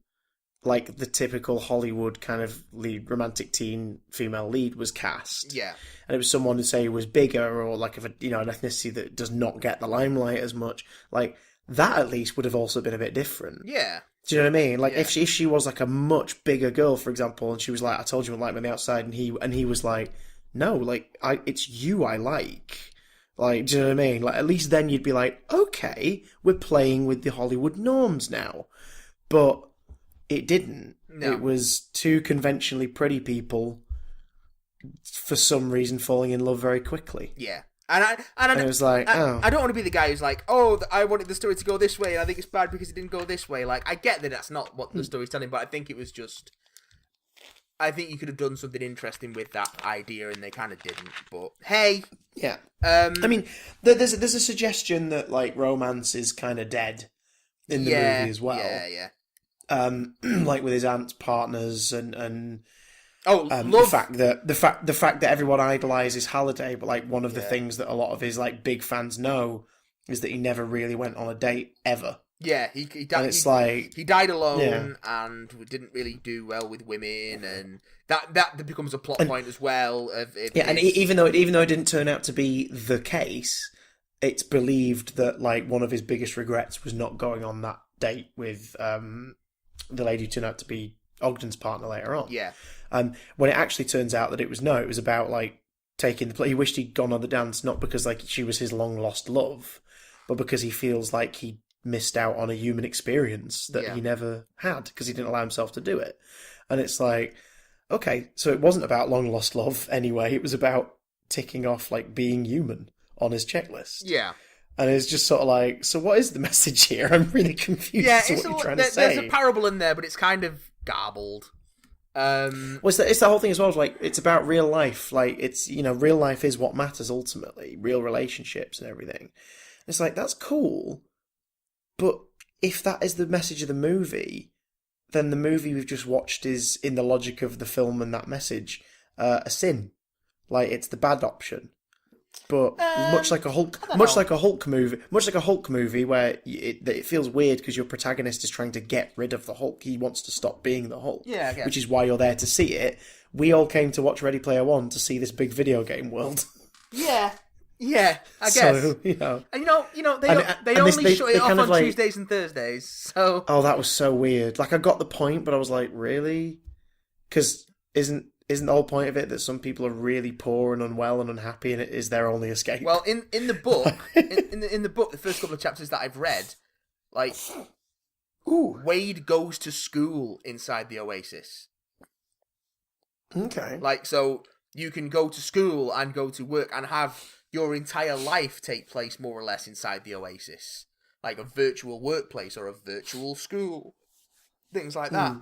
like the typical Hollywood kind of lead, romantic teen female lead was cast, and it was someone who say was bigger or like an ethnicity that does not get the limelight as much, like that at least would have also been a bit different. Yeah. Do you know what I mean? Like if she was like a much bigger girl, for example, and she was like, I told you I like me on the outside, and he was like, no, like it's you I like. Like, do you know what I mean? Like, at least then you'd be like, okay, we're playing with the Hollywood norms now. But it didn't. No. It was two conventionally pretty people, for some reason, falling in love very quickly. Yeah. And it was like, I don't want to be the guy who's like, oh, I wanted the story to go this way, and I think it's bad because it didn't go this way. Like, I get that that's not what the story's telling, but I think it was just... I think you could have done something interesting with that idea, and they kind of didn't. But hey, yeah. I mean, there's a suggestion that like romance is kind of dead in the movie as well. Yeah. Like with his aunt's partners and love. the fact that everyone idolizes Halliday, but like one of the things that a lot of his like big fans know is that he never really went on a date ever. Yeah, he died. He died alone and didn't really do well with women, and that becomes a plot point as well. And even though it didn't turn out to be the case, it's believed that like one of his biggest regrets was not going on that date with the lady who turned out to be Ogden's partner later on. Yeah. When it actually turns out that it was about like taking the play. He wished he'd gone on the dance, not because like she was his long lost love, but because he feels like he missed out on a human experience that he never had because he didn't allow himself to do it. And it's like, okay, so it wasn't about long lost love anyway. It was about ticking off like being human on his checklist. Yeah. And it's just sort of like, so what is the message here? I'm really confused as to what you're trying to say. There's a parable in there, but it's kind of garbled. Well, it's the whole thing as well. Like, it's about real life. Like, it's, real life is what matters ultimately. Real relationships and everything. It's like, that's cool. But if that is the message of the movie, then the movie we've just watched is, in the logic of the film and that message, a sin. Like, it's the bad option. But much like a Hulk movie, where it feels weird because your protagonist is trying to get rid of the Hulk. He wants to stop being the Hulk, which is why you're there to see it. We all came to watch Ready Player One to see this big video game world. Yeah, I guess. So, and they only shut it off on Tuesdays and Thursdays. So that was so weird. Like I got the point, but I was like, really? Because isn't the whole point of it that some people are really poor and unwell and unhappy, and it is their only escape? Well, in the book, in the book, the first couple of chapters that I've read, like, Wade goes to school inside the Oasis. Okay. Like, so you can go to school and go to work and have your entire life take place more or less inside the Oasis, like a virtual workplace or a virtual school, things like that.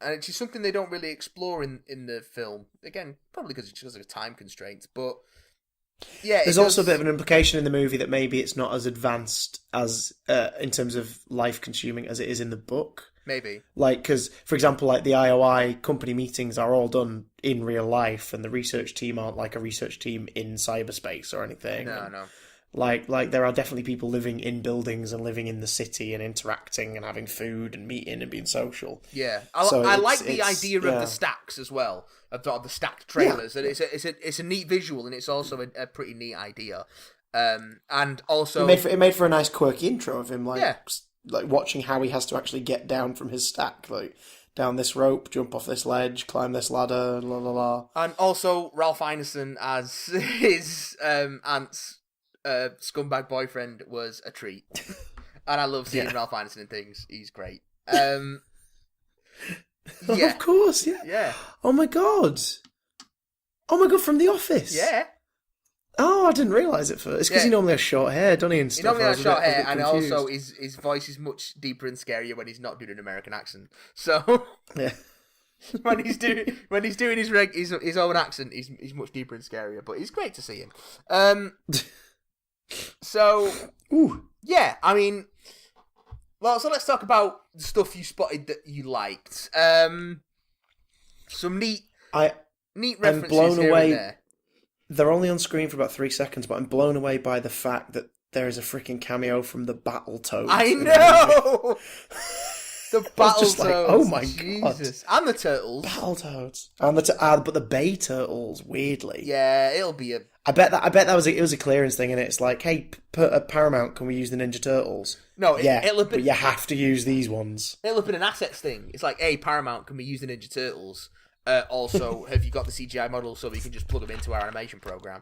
And it's just something they don't really explore in the film. Again, probably because it's just of time constraints. But yeah, there's also a bit of an implication in the movie that maybe it's not as advanced as in terms of life consuming as it is in the book. Maybe. Like, because, for example, like the IOI company meetings are all done in real life, and the research team aren't like a research team in cyberspace or anything. No. Like there are definitely people living in buildings and living in the city and interacting and having food and meeting and being social. Yeah, So I like the idea of the stacks as well, of the stacked trailers. Yeah. And it's a neat visual, and it's also a pretty neat idea. And also it made for a nice quirky intro of him, Yeah. like watching how he has to actually get down from his stack, like down this rope, jump off this ledge, climb this ladder, la la la. And also Ralph Ineson as his aunt's scumbag boyfriend was a treat. And I love seeing Ralph Ineson in things. He's great. Yeah. Of course, yeah. Yeah. Oh my god, from The Office. Yeah. Oh, I didn't realise it first. It's because he normally has short hair, doesn't he? And He stuff. normally has short hair, and confused. also his voice is much deeper and scarier when he's not doing an American accent. So Yeah. when he's doing his own accent, he's much deeper and scarier. But it's great to see him. So Ooh. yeah, I mean, well, so let's talk about the stuff you spotted that you liked. Some neat references blown here away. and there. They're only on screen for about 3 seconds, but I'm blown away by the fact that there is a freaking cameo from the Battletoads. I know. The Battletoads. Like, oh my Jesus. And the turtles. Battletoads. And but the Bay Turtles, weirdly. Yeah, it'll be a. I bet that was a clearance thing, and it's like, hey, Paramount, can we use the Ninja Turtles? No, but you have to use these ones. It'll have been an assets thing. It's like, hey, Paramount, can we use the Ninja Turtles? Also, have you got the CGI models so we can just plug them into our animation program?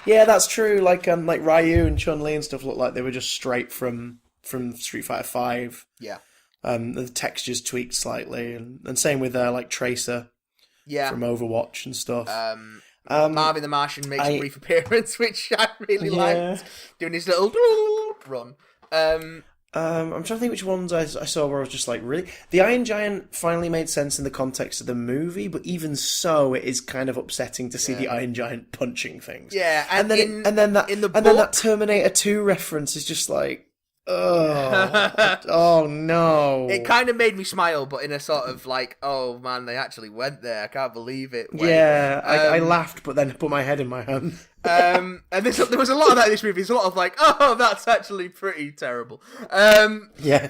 Yeah, that's true. Like Ryu and Chun-Li and stuff look like they were just straight from Street Fighter 5. Yeah. The textures tweaked slightly, and same with like Tracer. Yeah. From Overwatch and stuff. Marvin the Martian makes a brief appearance, which I really liked, doing his little run. I'm trying to think which ones I saw where I was just like, really? The Iron Giant finally made sense in the context of the movie, but even so, it is kind of upsetting to see the Iron Giant punching things. Yeah, and then that Terminator 2 reference is just like, oh no. It kind of made me smile, but in a sort of like, oh man, they actually went there. I can't believe it. I laughed, but then put my head in my hand. And there was a lot of that in this movie. There's a lot of like, oh, that's actually pretty terrible. Yeah.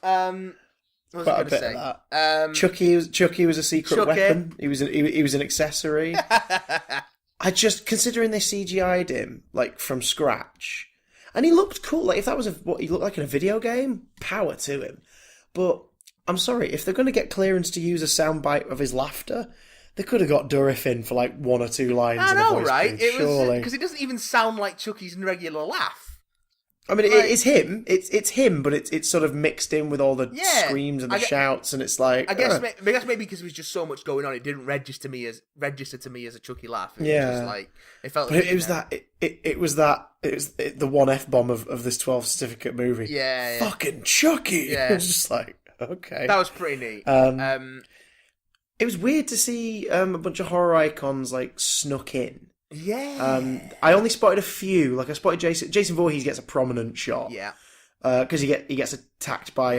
What was I going to say? Chucky was a secret weapon. He was an accessory. I just, considering they CGI'd him like from scratch, and he looked cool. Like if that was what he looked like in a video game, power to him. But I'm sorry, if they're going to get clearance to use a soundbite of his laughter, they could have got Durif in for like 1 or 2 lines. I know, right? Bridge, surely, because it doesn't even sound like Chucky's regular laugh. I mean, it's him. It's him, but it's sort of mixed in with all the screams and the shouts, and it's like. I guess maybe because there was just so much going on, it didn't register to me as a Chucky laugh. It was just like it felt. But it was the one F-bomb of this 12 certificate movie. Yeah. Fucking Chucky. Yeah. It was just like, okay. That was pretty neat. It was weird to see a bunch of horror icons like snuck in. Yeah. I only spotted a few. Like I spotted Jason Voorhees gets a prominent shot. Yeah. Because he gets attacked by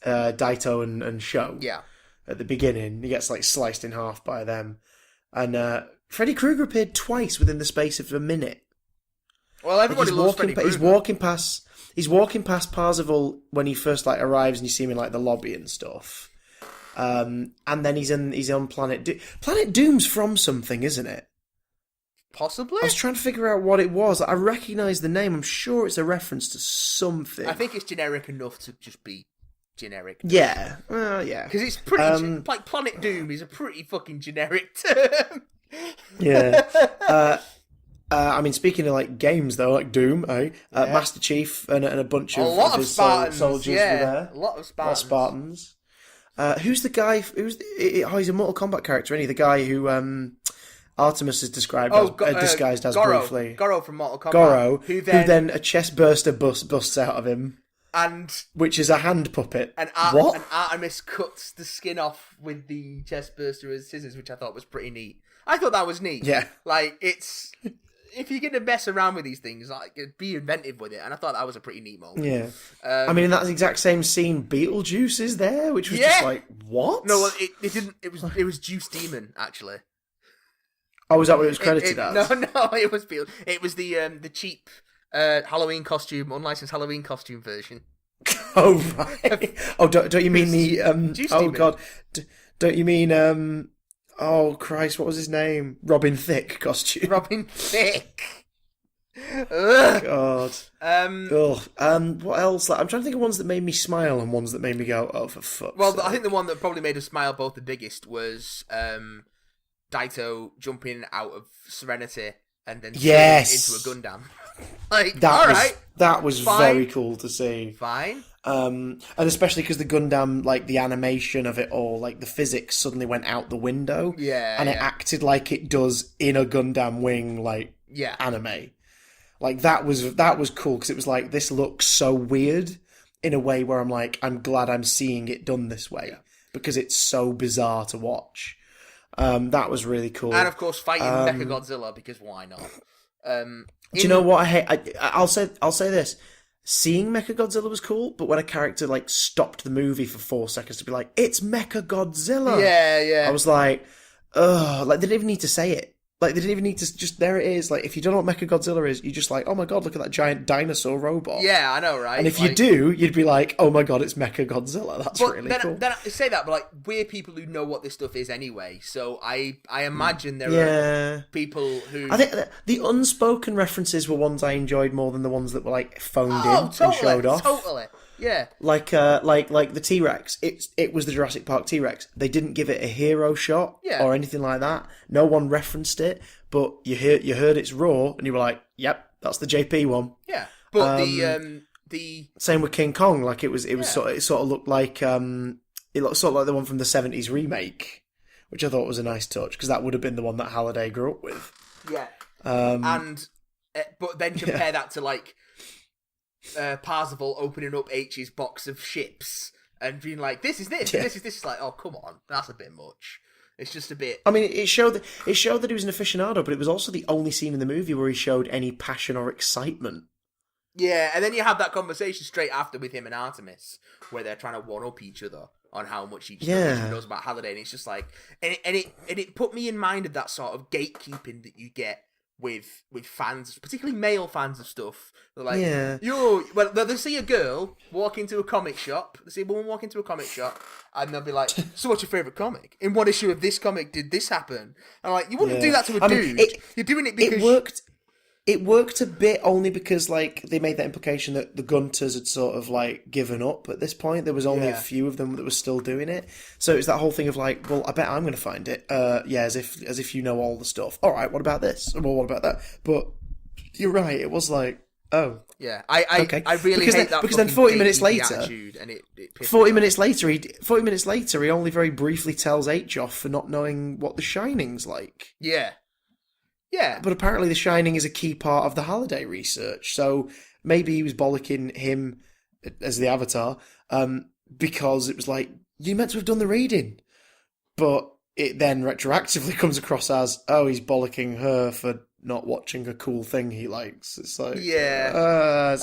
Daito and Sho. Yeah. At the beginning, he gets like sliced in half by them, and Freddy Krueger appeared twice within the space of a minute. Well, everybody loves Freddy Krueger. He's walking past Parzival when he first like arrives, and you see him in like the lobby and stuff. And then he's on Planet Doom. Planet Doom's from something, isn't it? Possibly. I was trying to figure out what it was. I recognise the name. I'm sure it's a reference to something. I think it's generic enough to just be generic. Yeah. Yeah. Because it's pretty... like, Planet Doom is a pretty fucking generic term. Yeah. I mean, speaking of, like, games, though, like Doom, Master Chief and a bunch of his soldiers were there. A lot of Spartans. Who's the guy... he's a Mortal Kombat character, isn't he? The guy who... Artemis is described disguised as Goro, briefly. Goro from Mortal Kombat. Goro, who then a chest burster busts out of him. And which is a hand puppet. And what? And Artemis cuts the skin off with the chest burster as scissors, which I thought was pretty neat. I thought that was neat. Yeah. Like, it's... if you're gonna mess around with these things, like be inventive with it. And I thought that was a pretty neat moment. Yeah. I mean, in that exact same scene, Beetlejuice is there, which was just like, what? No, well, it didn't. It was Juice Demon actually. Oh, was that what it was credited as? No, it was Beetlejuice. It was the cheap Halloween costume, unlicensed Halloween costume version. Oh right. Oh, don't you mean the Juice oh Demon. god, don't you mean oh Christ, what was his name? Robin Thicke costume. Robin Thicke. Ugh. God. What else? Like, I'm trying to think of ones that made me smile and ones that made me go, oh, for fuck's sake. I think the one that probably made us smile both the biggest was Daito jumping out of Serenity and then into a Gundam. Like, that was fine. Very cool to see. Fine. And especially because the Gundam, like the animation of it all, like the physics suddenly went out the window. Yeah. And it acted like it does in a Gundam wing, like anime. Like that was cool because it was like, this looks so weird in a way where I'm like, I'm glad I'm seeing it done this way because it's so bizarre to watch. That was really cool. And of course, fighting Mechagodzilla because why not? Do you know what I hate? I'll say this. Seeing Mechagodzilla was cool, but when a character like stopped the movie for 4 seconds to be like, "It's Mechagodzilla," I was like, "Ugh!" Like they didn't even need to say it. Like they didn't even need to. Just there it is. Like if you don't know what Mechagodzilla is, you're just like, "Oh my god, look at that giant dinosaur robot." Yeah, I know, right? And if you do, you'd be like, "Oh my god, it's Mechagodzilla." That's really cool. Then I say that, but like we're people who know what this stuff is anyway. So I imagine there are people who. I think the unspoken references were ones I enjoyed more than the ones that were like phoned in and showed off. Totally. Yeah. Like the T-Rex. It was the Jurassic Park T-Rex. They didn't give it a hero shot or anything like that. No one referenced it, but you heard its roar and you were like, "Yep, that's the JP one." Yeah. But the same with King Kong. Like it sort of looked like it looked sort of like the one from the 70s remake, which I thought was a nice touch because that would have been the one that Halliday grew up with. Yeah. But then compare that to like Parzival opening up H's box of ships and being like, this is this. It's like, oh, come on, that's a bit much. It's just a bit. I mean, it showed that he was an aficionado, but it was also the only scene in the movie where he showed any passion or excitement. Yeah, and then you have that conversation straight after with him and Artemis, where they're trying to one up each other on how much each knows about Halliday, and it's just like, and it put me in mind of that sort of gatekeeping that you get with fans, particularly male fans of stuff. They're like, they'll see a girl walk into a comic shop, they see a woman walk into a comic shop, and they'll be like, so what's your favourite comic? In what issue of this comic did this happen? And like, you wouldn't do that to a dude. You're doing it because... It worked a bit only because like they made that implication that the Gunters had sort of like given up at this point. There was only a few of them that were still doing it. So it was that whole thing of like, well, I bet I'm going to find it. As if you know all the stuff. All right, what about this? Well, what about that? But you're right. It was like, oh, yeah. I really hate that because then 40 minutes later, and it 40 minutes later, he only very briefly tells H off for not knowing what The Shining's like. Yeah. Yeah. But apparently The Shining is a key part of the Halliday research, so maybe he was bollocking him as the Avatar, because it was like, you meant to have done the reading. But it then retroactively comes across as, oh, he's bollocking her for not watching a cool thing he likes. It's like... Yeah.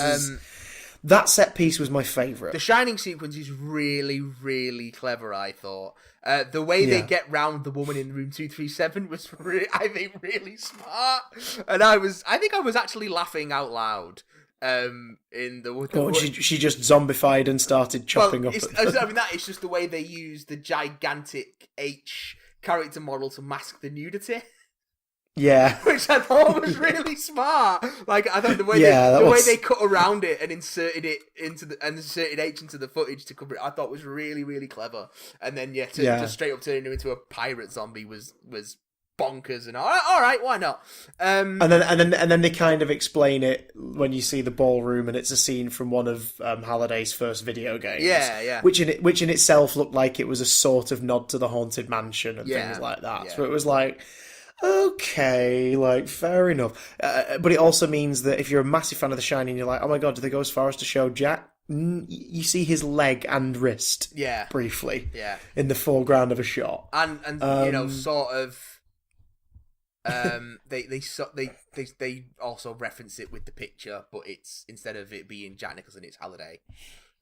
That set piece was my favourite. The Shining sequence is really, really clever, I thought. The way they get round the woman in room 237 was, I think, really smart. And I think I was actually laughing out loud. She just zombified and started chopping up. I mean, that is just the way they use the gigantic H character model to mask the nudity. Yeah, which I thought was really smart. Like I thought the way they cut around it and inserted H into the footage to cover it, I thought was really, really clever. And then to straight up turn him into a pirate zombie was bonkers. And all right, why not? And then they kind of explain it when you see the ballroom, and it's a scene from one of Halliday's first video games. Yeah. Which in itself looked like it was a sort of nod to the Haunted Mansion and things like that. Yeah. So it was like, okay, like, fair enough. But it also means that if you're a massive fan of The Shining, you're like, oh my god, do they go as far as to show Jack? You see his leg and wrist briefly in the foreground of a shot. And sort of They also reference it with the picture, but it's instead of it being Jack Nicholson, it's Halliday.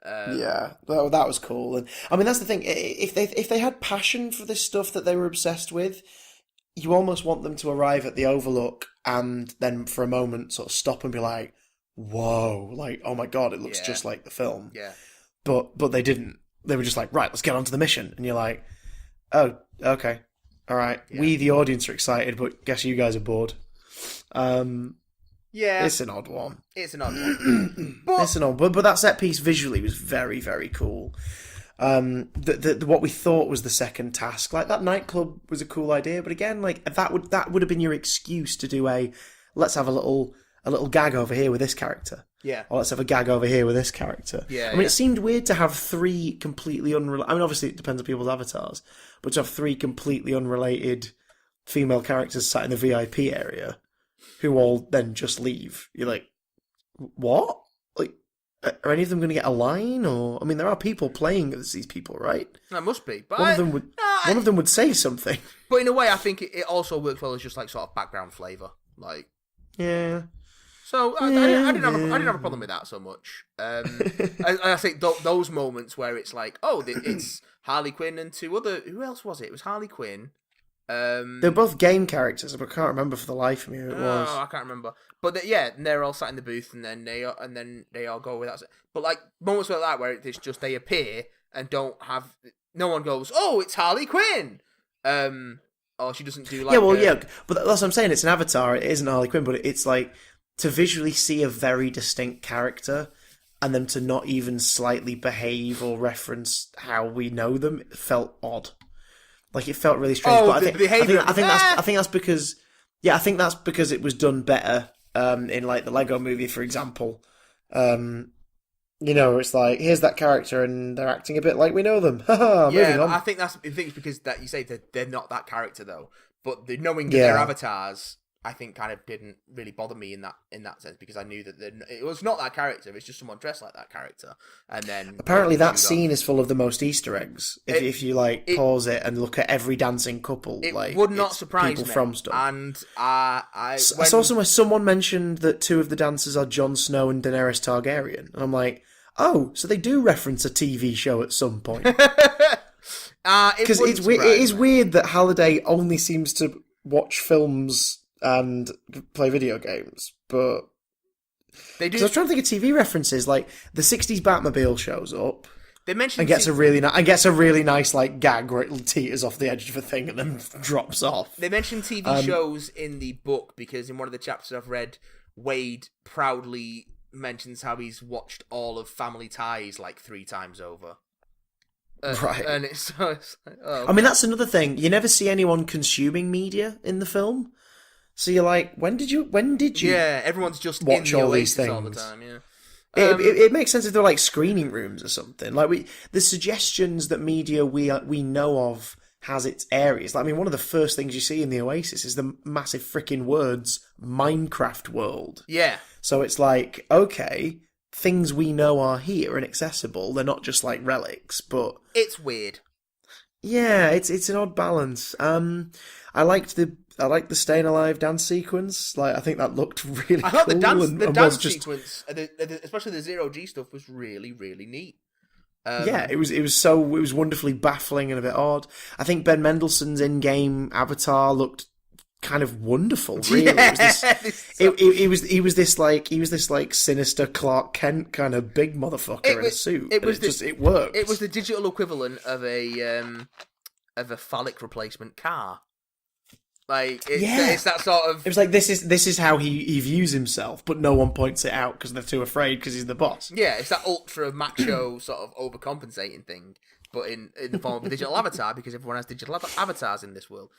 Yeah, that was cool. And I mean, that's the thing. If they had passion for this stuff that they were obsessed with, you almost want them to arrive at the Overlook and then for a moment sort of stop and be like, "Whoa!" Like, "Oh my god, it looks just like the film." Yeah. But they didn't. They were just like, "Right, let's get on to the mission." And you're like, "Oh, okay, all right." Yeah. We, the audience, are excited, but guess you guys are bored. Yeah, it's an odd one. It's an odd one. But that set piece visually was very, very cool. What we thought was the second task, like that nightclub, was a cool idea. But again, like that would have been your excuse to do let's have a little gag over here with this character. Yeah. Or let's have a gag over here with this character. Yeah. I mean, it seemed weird to have three completely unrelated. I mean, obviously it depends on people's avatars, but to have three completely unrelated female characters sat in the VIP area, who all then just leave. You're like, what? Like, are any of them going to get a line? Or I mean, there are people playing as these people, right? That must be. But one of them would say something. But in a way, I think it also works well as just like sort of background flavour. Like, yeah. So I didn't have a problem with that so much. I think those moments where it's like, oh, it's Harley Quinn and two other. Who else was it? It was Harley Quinn. They're both game characters, but I can't remember for the life of me who it was. I can't remember. But they're all sat in the booth, and then they all go without. But like moments like that where it's just they appear and don't have. No one goes, oh, it's Harley Quinn. Or she doesn't do like. Yeah, but that's what I'm saying. It's an avatar. It isn't Harley Quinn, but it's like to visually see a very distinct character and them to not even slightly behave or reference how we know them felt odd. Like it felt really strange. But I think that's because it was done better in like the Lego Movie, for example. It's like here's that character and they're acting a bit like we know them. Moving on. I think it's because that you say that they're not that character though, but knowing that they're avatars, I think kind of didn't really bother me in that sense because I knew that it was not that character. It's just someone dressed like that character. And then apparently that scene is full of the most Easter eggs. If you pause it and look at every dancing couple, it would not surprise people me. From stuff. And I saw somewhere someone mentioned that two of the dancers are Jon Snow and Daenerys Targaryen, and I'm like, oh, so they do reference a TV show at some point. Because it is weird that Halliday only seems to watch films and play video games, but they do. I was trying to think of TV references. Like the '60s Batmobile shows up. They mentioned and gets a really nice like gag where it teeters off the edge of a thing and then drops off. They mentioned TV shows in the book because in one of the chapters I've read, Wade proudly mentions how he's watched all of Family Ties like 3 times over. Right. And it's like, oh. I mean, that's another thing. You never see anyone consuming media in the film. So you're like, when did you? Yeah, everyone's just watch in the all these Oasis things all the time. Yeah, it makes sense if they're like screening rooms or something. Like the suggestions that media we know of has its areas. Like, I mean, one of the first things you see in the Oasis is the massive freaking words Minecraft world. Yeah. So it's like, okay, things we know are here and accessible. They're not just like relics, but it's weird. Yeah, it's an odd balance. I liked the Staying Alive dance sequence. Like, I think that looked really cool. I thought the dance sequence, especially the Zero G stuff, was really, really neat. It was wonderfully baffling and a bit odd. I think Ben Mendelsohn's in-game avatar looked kind of wonderful. Really, he was this like sinister Clark Kent kind of big motherfucker in a suit. It worked. It was the digital equivalent of a phallic replacement car. Like it's that sort of. It was like this is how he views himself, but no one points it out because they're too afraid because he's the boss. Yeah, it's that ultra macho sort of overcompensating thing, but in the form of a digital avatar because everyone has digital avatars in this world.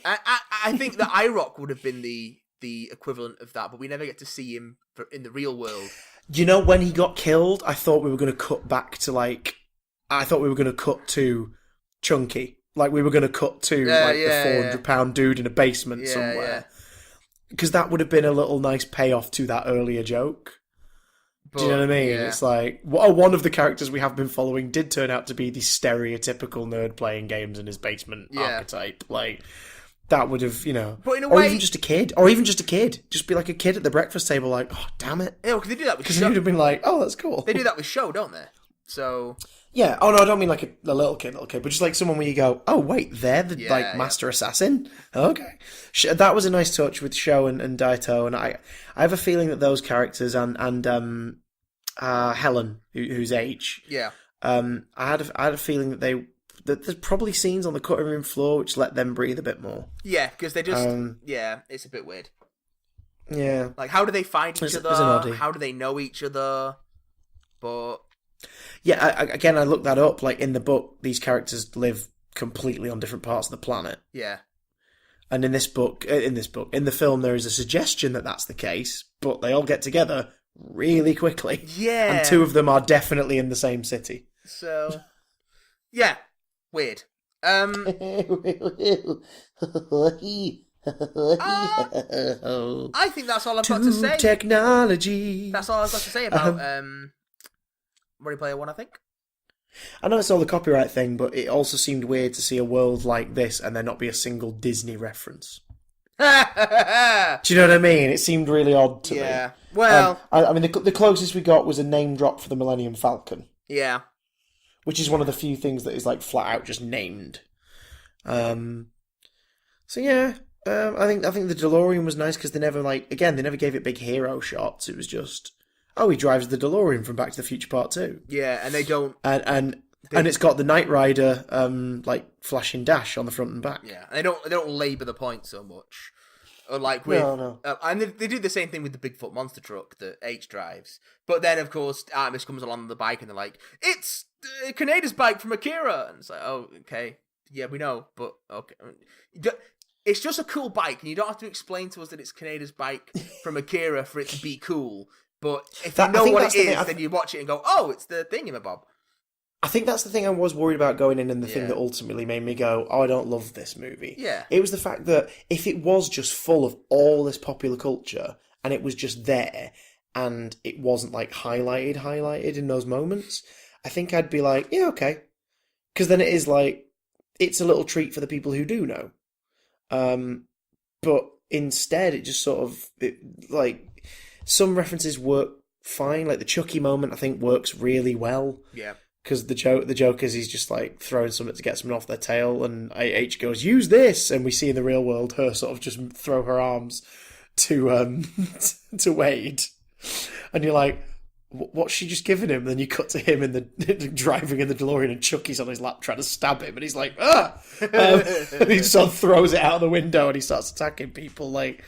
I think that IROC would have been the equivalent of that, but we never get to see him in the real world. You know, when he got killed, I thought we were going to cut back to Chunky. Like, we were going to cut to the 400-pound dude in a basement somewhere. Because that would have been a little nice payoff to that earlier joke. But, do you know what I mean? Yeah. It's like, one of the characters we have been following did turn out to be the stereotypical nerd playing games in his basement archetype. Like, that would have, But in a or way, even just a kid, just be like a kid at the breakfast table, like, oh damn it, because they do that with because show. you'd have been like, oh, that's cool. They do that with show, don't they? So yeah. Oh no, I don't mean like a little kid, but just like someone where you go, oh wait, they're the master assassin. Okay, that was a nice touch with Sho and Daito, and I have a feeling that those characters and Helen, who's H, I had a feeling that there's probably scenes on the cutting room floor which let them breathe a bit more. Yeah, because they just it's a bit weird. Yeah, like how do they find each There's other? an How do they know each other? But yeah, I looked that up. Like in the book, these characters live completely on different parts of the planet. Yeah. And in the film, there is a suggestion that that's the case, but they all get together really quickly. Yeah. And two of them are definitely in the same city. So, yeah, weird. I think that's all I've got to say. Technology. That's all I've got to say about Ready Player One, I think. I know it's all the copyright thing, but it also seemed weird to see a world like this and there not be a single Disney reference. Do you know what I mean? It seemed really odd to me. Yeah. Well, I mean, the closest we got was a name drop for the Millennium Falcon. Yeah. Which is one of the few things that is like flat out just named. So yeah, I think the DeLorean was nice because they never gave it big hero shots. It was just, oh, he drives the DeLorean from Back to the Future Part 2. Yeah, and they don't... And it's got the Knight Rider, like, flashing dash on the front and back. Yeah, and they don't labour the point so much. Or like with... No. And they do the same thing with the Bigfoot monster truck that H drives. But then, of course, Artemis comes along the bike and they're like, it's Kaneda's bike from Akira! And it's like, oh, okay. Yeah, we know, but okay. It's just a cool bike, and you don't have to explain to us that it's Kaneda's bike from Akira for it to be cool. But if you know what it is, then you watch it and go, oh, it's the thingamabob. I think that's the thing I was worried about going in, and the thing that ultimately made me go, oh, I don't love this movie. Yeah. It was the fact that if it was just full of all this popular culture, and it was just there, and it wasn't like highlighted in those moments, I think I'd be like, yeah, okay. Because then it is like, it's a little treat for the people who do know. But instead, it just sort of, some references work fine. Like the Chucky moment, I think, works really well. Yeah. Because the joke is he's just like throwing something to get someone off their tail, and H goes, use this! And we see in the real world her sort of just throw her arms to to Wade. And you're like, what's she just given him? And then you cut to him in the driving in the DeLorean, and Chucky's on his lap trying to stab him, and he's like, ah! And he sort of throws it out of the window and he starts attacking people. Like,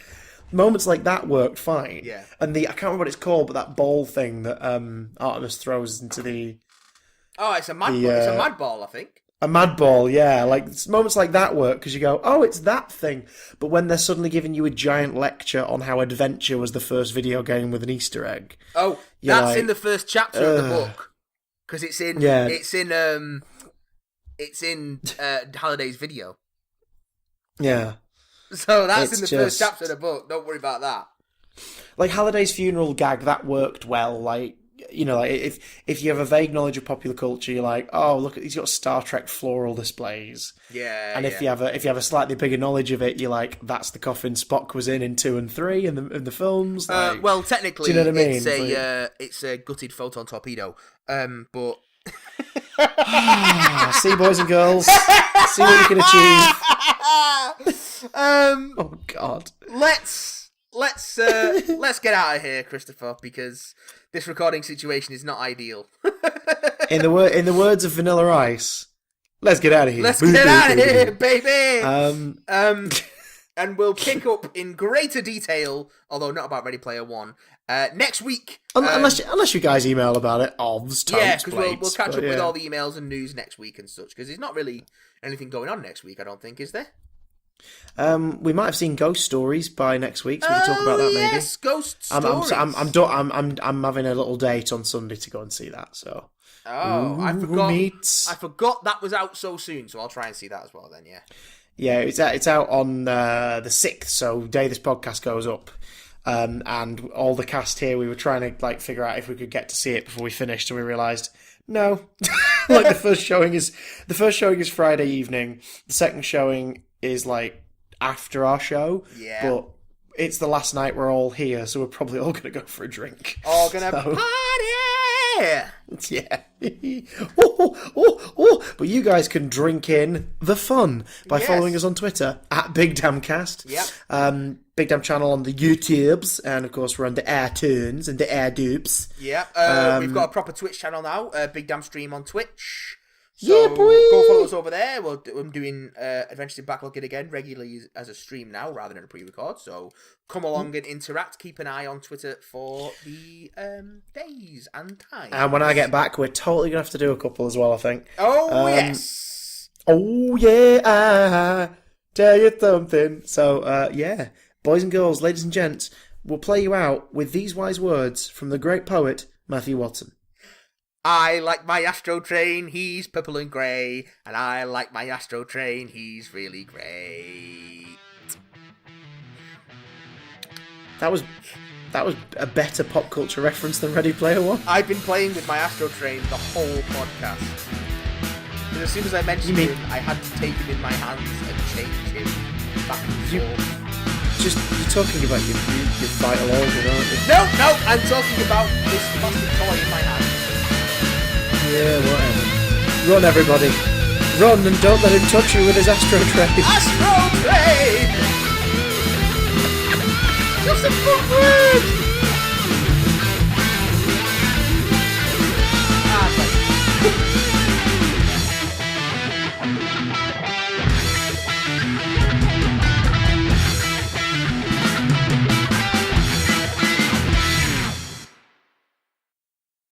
moments like that worked fine. Yeah. And I can't remember what it's called, but that ball thing that Artemis throws into the... Oh, it's a mad ball. It's a mad ball, I think. A mad ball, yeah. Like, moments like that work because you go, oh, it's that thing. But when they're suddenly giving you a giant lecture on how Adventure was the first video game with an Easter egg. Oh, that's like, in the first chapter of the book. Because it's in Halliday's video. Yeah. So that's in the first chapter of the book. Don't worry about that. Like, Halliday's funeral gag, that worked well. Like, you know, like if you have a vague knowledge of popular culture, you're like, oh, look, he's got Star Trek floral displays. Yeah. And if you have a slightly bigger knowledge of it, you're like, that's the coffin Spock was in 2 and 3 in the films. Like, well, technically, do you know what I mean? It's a gutted photon torpedo. But see, boys and girls, see what you can achieve. Oh God. Let's get out of here, Christopher, because this recording situation is not ideal. in the words of Vanilla Ice, let's get out of here. Let's get out of here, baby. And we'll pick up in greater detail, although not about Ready Player One, next week. Unless you guys email about it, because we'll catch up with all the emails and news next week and such, because there's not really anything going on next week, I don't think, is there? We might have seen Ghost Stories by next week, so we can talk about that maybe. Yes, Ghost Stories. I'm having a little date on Sunday to go and see that. So. I forgot that was out so soon, so I'll try and see that as well then. Yeah. Yeah, it's out on the 6th, so day this podcast goes up. And all the cast here, we were trying to like figure out if we could get to see it before we finished, and we realised no. Like the first showing is Friday evening. The second showing is like after our show. Yeah. But it's the last night we're all here, so we're probably all going to go for a drink. All gonna party! Yeah. But you guys can drink in the fun by following us on Twitter at Big Damn Cast. Yep. Big Damn channel on the YouTubes, and of course we're on the iTunes and the AirDupes. Yep. We've got a proper Twitch channel now. Big Damn Stream on Twitch. So Yeah, boy. Go follow us over there. I'm doing Adventures in Backlogging again regularly as a stream now rather than a pre-record. So come along and interact. Keep an eye on Twitter for the days and times. And when I get back, we're totally going to have to do a couple as well, I think. Oh, yes. Oh, yeah. I tell you something. So, yeah. Boys and girls, ladies and gents, we'll play you out with these wise words from the great poet, Matthew Watson. I like my Astro Train, he's purple and grey. And I like my Astro Train, he's really great. That was a better pop culture reference than Ready Player One. I've been playing with my Astro Train the whole podcast. And as soon as I mentioned him, I had to take him in my hands and change him back and forth. You're talking about your vital organ, aren't you? No, I'm talking about this plastic toy in my hand. Yeah, whatever. Run, everybody. Run and don't let him touch you with his Astro Train. Astro Train!